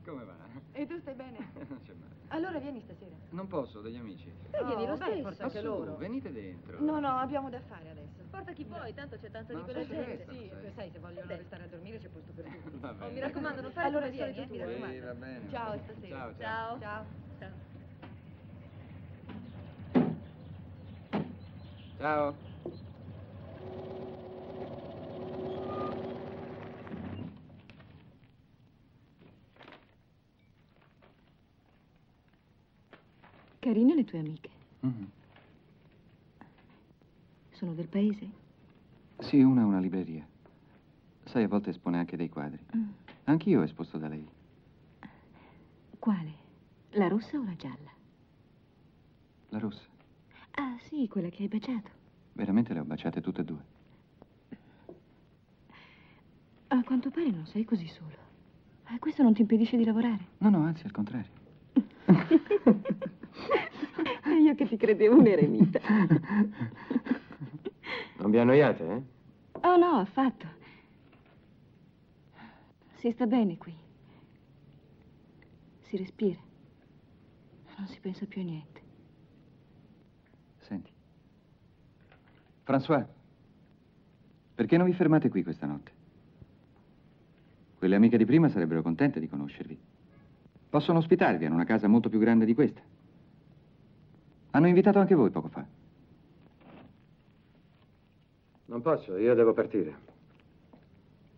Come va? E tu stai bene? Non c'è male. Allora vieni stasera. Non posso, degli amici. vieni lo stesso. Ma su, venite dentro. No, no, abbiamo da fare adesso. Porta chi vuoi, tanto c'è tanta Ma di quella sai gente. questo, Sì, sai. sai, se vogliono restare a dormire c'è posto per tutti. Va bene. Mi raccomando, non fai Allora, come vieni, solito mi tu. raccomando. Sì, va bene. Ciao, a stasera. Ciao, Ciao. Ciao. Ciao. Carine le tue amiche. Mhm. Sono del paese? Sì, una è una libreria. Sai, a volte espone anche dei quadri. Anch'io ho esposto da lei. Quale? La rossa o la gialla? La rossa. Ah, sì, quella che hai baciato. Veramente le ho baciate tutte e due. A quanto pare non sei così solo. Questo non ti impedisce di lavorare? No, no, anzi, al contrario. Io che ti credevo un eremita. Non vi annoiate, eh? Oh no, affatto. Si sta bene qui. Si respira. Non si pensa più a niente. Senti. François, perché non vi fermate qui questa notte? Quelle amiche di prima sarebbero contente di conoscervi. Possono ospitarvi, hanno una casa molto più grande di questa. Hanno invitato anche voi poco fa. Non posso, io devo partire.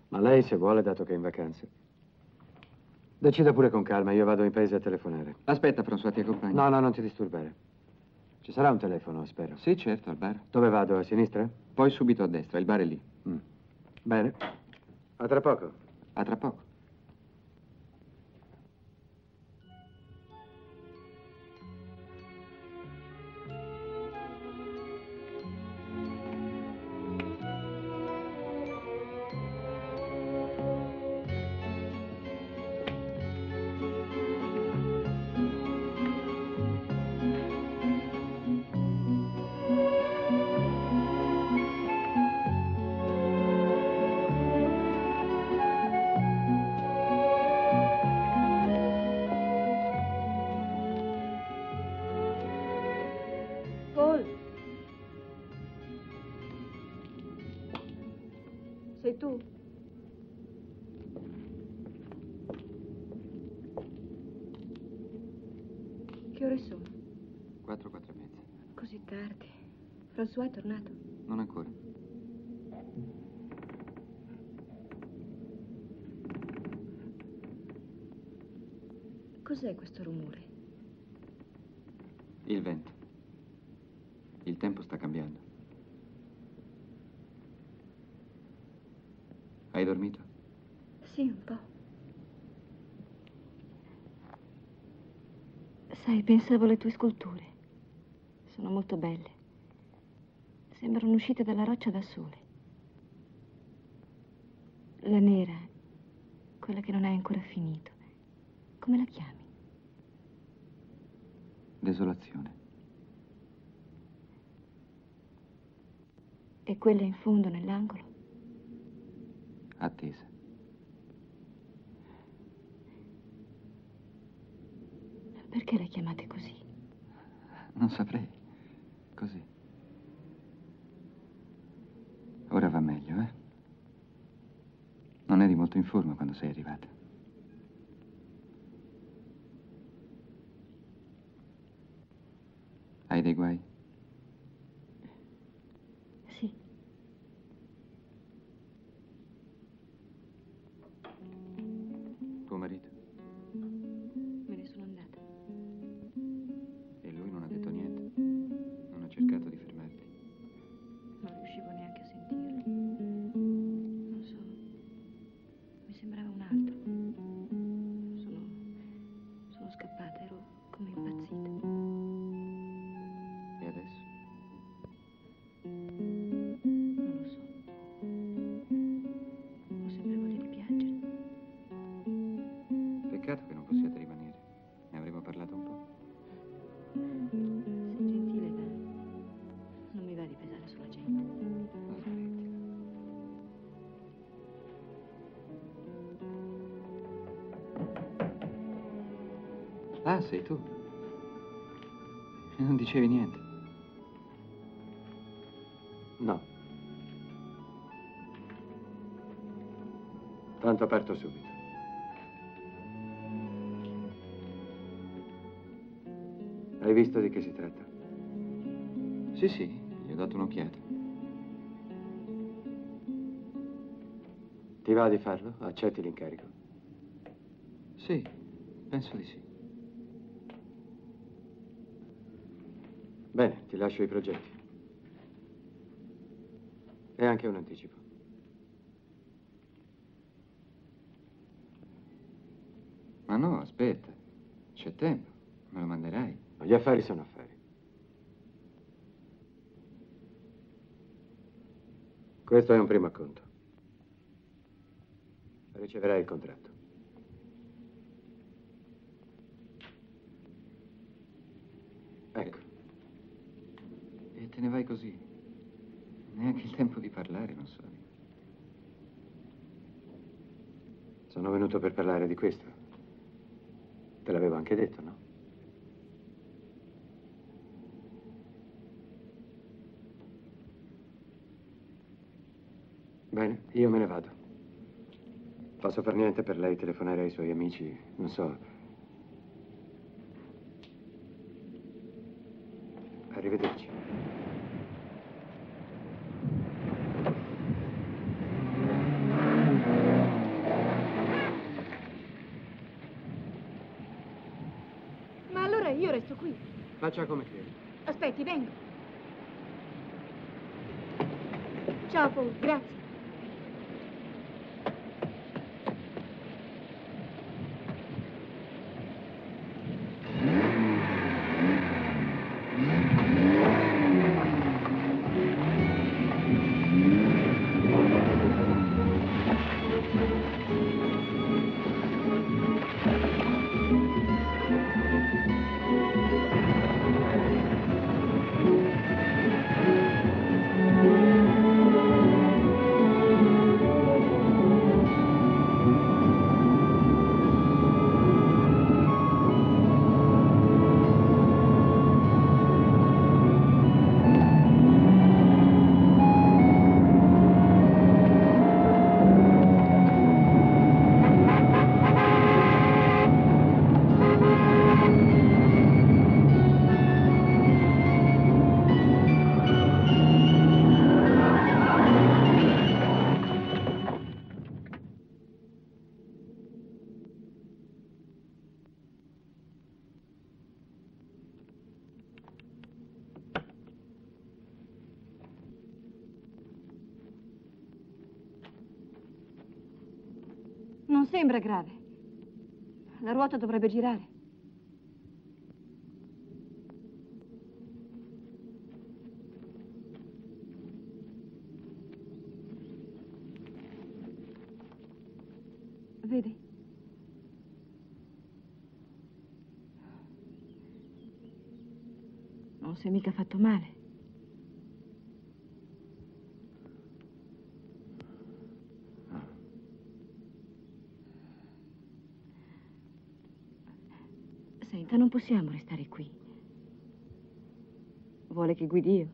Ma lei, se vuole, dato che è in vacanze, decida pure con calma, io vado in paese a telefonare. Aspetta, François, ti accompagno. No, no, non ti disturbare. Ci sarà un telefono, spero. Sì, certo, al bar. Dove vado, a sinistra? Poi subito a destra, il bar è lì. Bene. A tra poco. A tra poco. Paul. Sei tu? Che ore sono? 4, 4 e mezza. Così tardi. François è tornato? Non ancora. Cos'è questo rumore? Il vento. Il tempo sta cambiando. Hai dormito? Sì, un po'. Sai, pensavo alle tue sculture. Sono molto belle. Sembrano uscite dalla roccia da sole. La nera, quella che non hai ancora finito. Come la chiami? Desolazione. E quella in fondo nell'angolo? Attesa. Perché la chiamate così? Non saprei. Così. Ora va meglio, eh? Non eri molto in forma quando sei arrivata. Hai dei guai? Sì. Tuo marito? Me ne sono andata. E lui non ha detto niente? Non ha cercato di fermarti? Non riuscivo neanche a sentirlo. Non so. Mi sembrava un altro. Sono scappata, ero come impazzita. E adesso? Non lo so. Ho sempre voglia di piangere. Peccato che non possiate rimanere. Ne avremo parlato un po'. Sei gentile, ma non mi va di pesare sulla gente. Ma smettila. Ah, sei tu. E non dicevi niente. No. Tanto aperto subito. Hai visto di che si tratta? Sì, sì, gli ho dato un'occhiata. Ti va di farlo? Accetti l'incarico? Sì, penso di sì. Bene, ti lascio i progetti. E anche un anticipo. Ma no, aspetta. C'è tempo. Me lo manderai. Gli affari sono affari. Questo è un primo acconto. Riceverai il contratto. Ecco. E te ne vai così. Neanche il tempo di parlare, non so. Sono venuto per parlare di questo. Te l'avevo anche detto, no? Bene, io me ne vado. Posso far niente per lei, telefonare ai suoi amici, non so. Arrivederci. Allora io resto qui. Faccia come credi. Aspetti, vengo. Ciao, Paul, grazie. Non sembra grave. La ruota dovrebbe girare. Vedi? Non si è mica fatto male. Senta, non possiamo restare qui. Vuole che guidi io?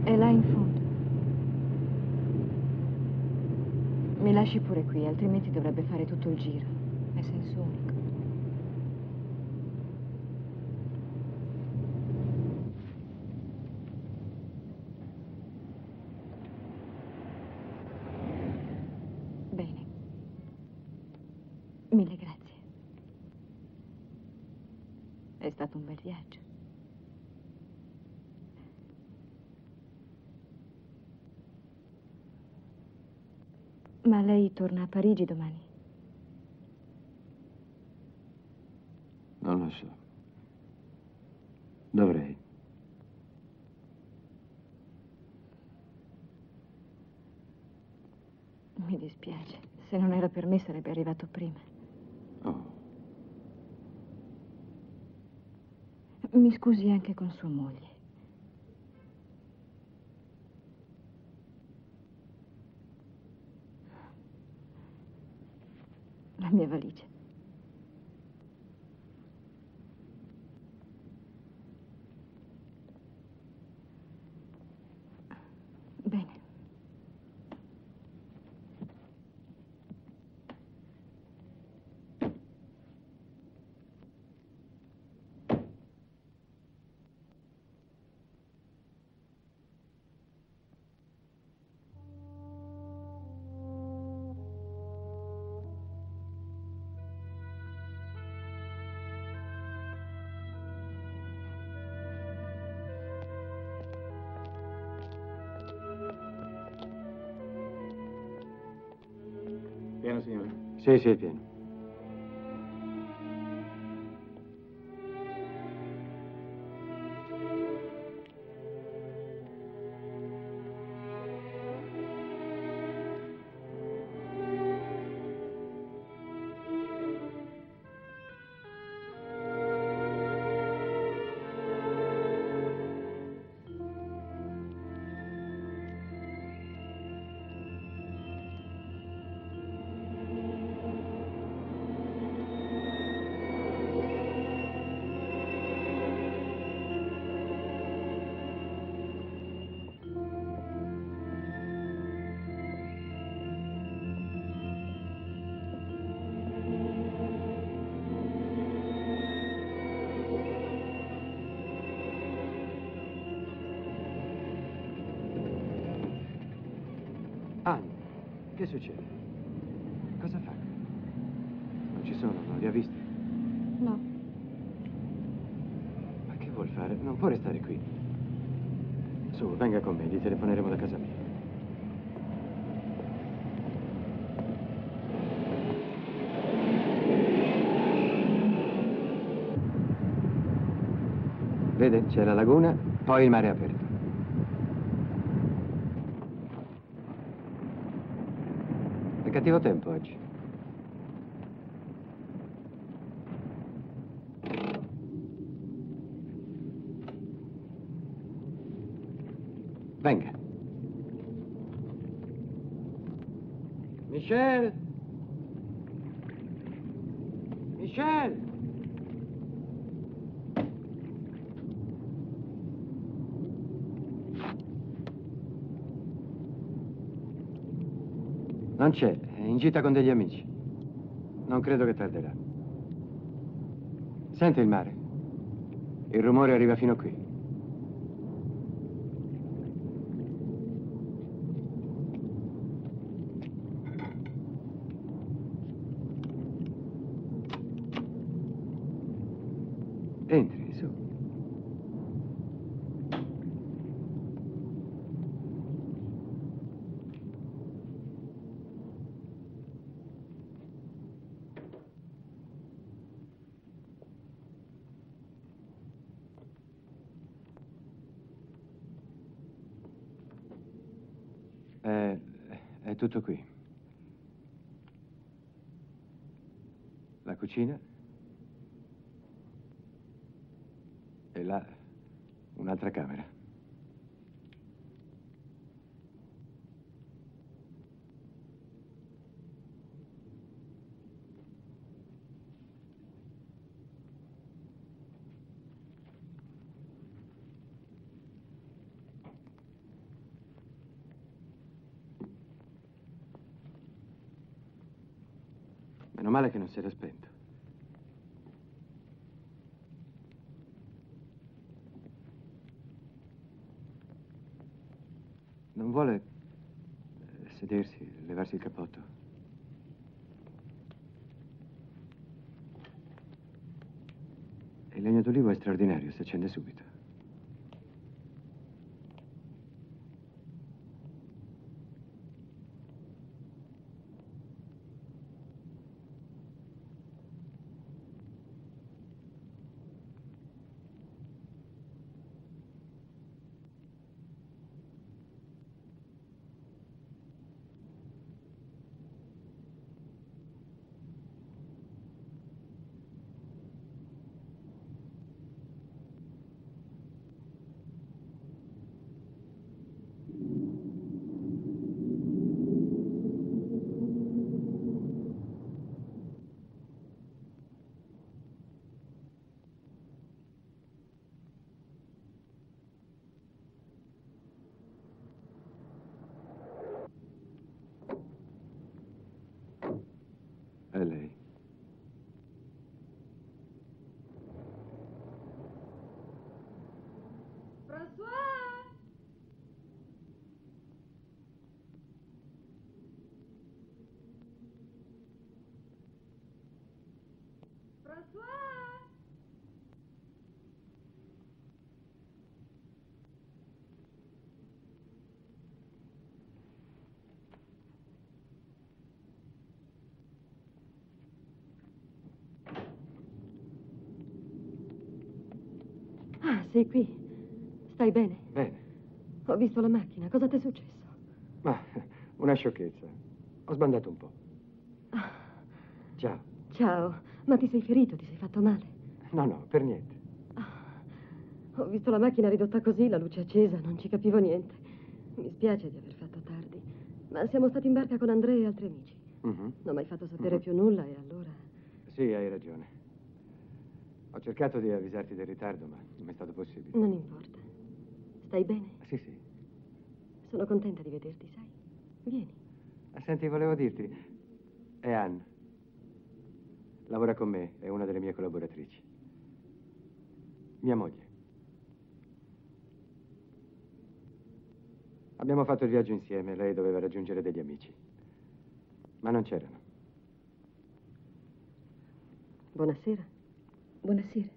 È là in fondo. Mi lasci pure qui, altrimenti dovrebbe fare tutto il giro. È senso unico. Bene. Mille grazie. È stato un bel viaggio. Ma lei torna a Parigi domani? Non lo so. Dovrei. Mi dispiace. Se non era per me sarebbe arrivato prima. Oh, Mi scusi anche con sua moglie. La mia valigia. Bene. Piano, signore. sì, sì, pieno. Anne, che succede? Cosa fa? Non ci sono, non li ha visti? No. Ma che vuol fare? Non può restare qui. Su, venga con me, gli telefoneremo da casa mia. Vede, c'è la laguna, poi il mare aperto. È cattivo tempo oggi. Venga. Michel! Michel! Non c'è, è in gita con degli amici. Non credo che tarderà. Sente il mare. Il rumore arriva fino qui. Entri, su. È tutto qui. La cucina. E là un'altra camera. Meno male che non si era spento. Non vuole sedersi, levarsi il cappotto? Il legno d'olivo è straordinario, si accende subito. È lei. François! François! Ah, sei qui. Stai bene? Bene. Ho visto la macchina. Cosa ti è successo? Ma una sciocchezza. Ho sbandato un po'. Ah, Ciao. ciao. Ma ti sei ferito? Ti sei fatto male? No, per niente. Ah, ho visto la macchina ridotta così, la luce accesa. Non ci capivo niente. Mi spiace di aver fatto tardi. Ma siamo stati in barca con Andrea e altri amici. Non ho mai fatto sapere più nulla e allora... Sì, hai ragione. Ho cercato di avvisarti del ritardo, ma non è stato possibile. Non importa. Stai bene? Sì, sì. Sono contenta di vederti, sai? Vieni. Senti, volevo dirti, è Anne. Lavora con me, è una delle mie collaboratrici. Mia moglie. Abbiamo fatto il viaggio insieme, lei doveva raggiungere degli amici. Ma non c'erano. Buonasera. Buonasera.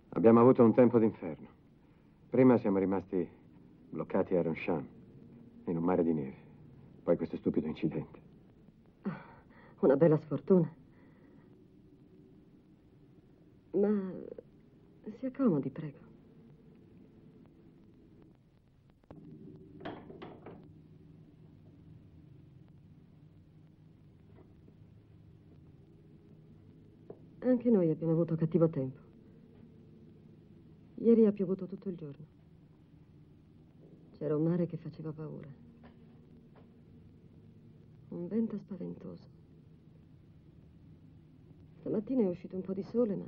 Abbiamo avuto un tempo d'inferno. Prima siamo rimasti bloccati a Ronchamp, in un mare di neve. Poi questo stupido incidente. Una bella sfortuna. Ma si accomodi, prego. Anche noi abbiamo avuto cattivo tempo. Ieri ha piovuto tutto il giorno. C'era un mare che faceva paura. Un vento spaventoso. Stamattina è uscito un po' di sole, ma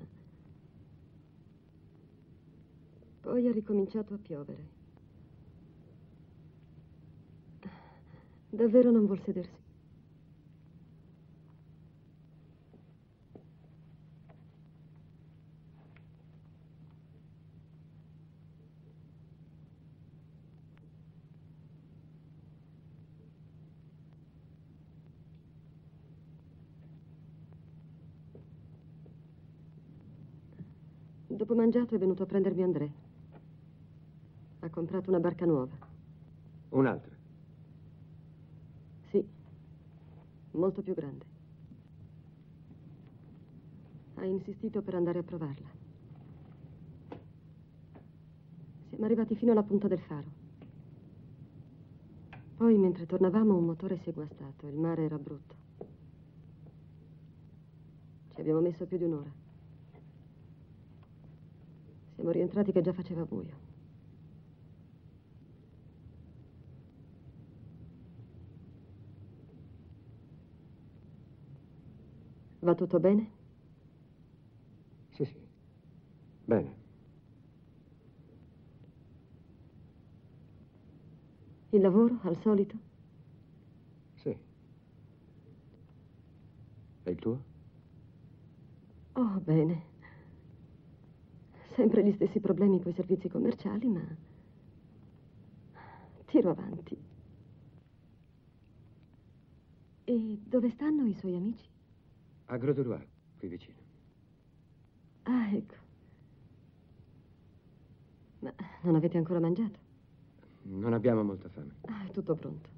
poi ha ricominciato a piovere. Davvero non vuol sedersi? Dopo mangiato è venuto a prendermi André. Ha comprato una barca nuova. Un'altra. Sì, molto più grande. Ha insistito per andare a provarla. Siamo arrivati fino alla punta del faro. Poi, mentre tornavamo, un motore si è guastato. Il mare era brutto. Ci abbiamo messo più di un'ora. Siamo rientrati che già faceva buio. Va tutto bene? Sì, sì. Bene. Il lavoro, al solito? Sì. E il tuo? Oh, bene. Sempre gli stessi problemi coi servizi commerciali, ma tiro avanti. E dove stanno i suoi amici? A Gros-de-Loire, qui vicino. Ah, ecco. Ma non avete ancora mangiato? Non abbiamo molta fame. Ah, è tutto pronto.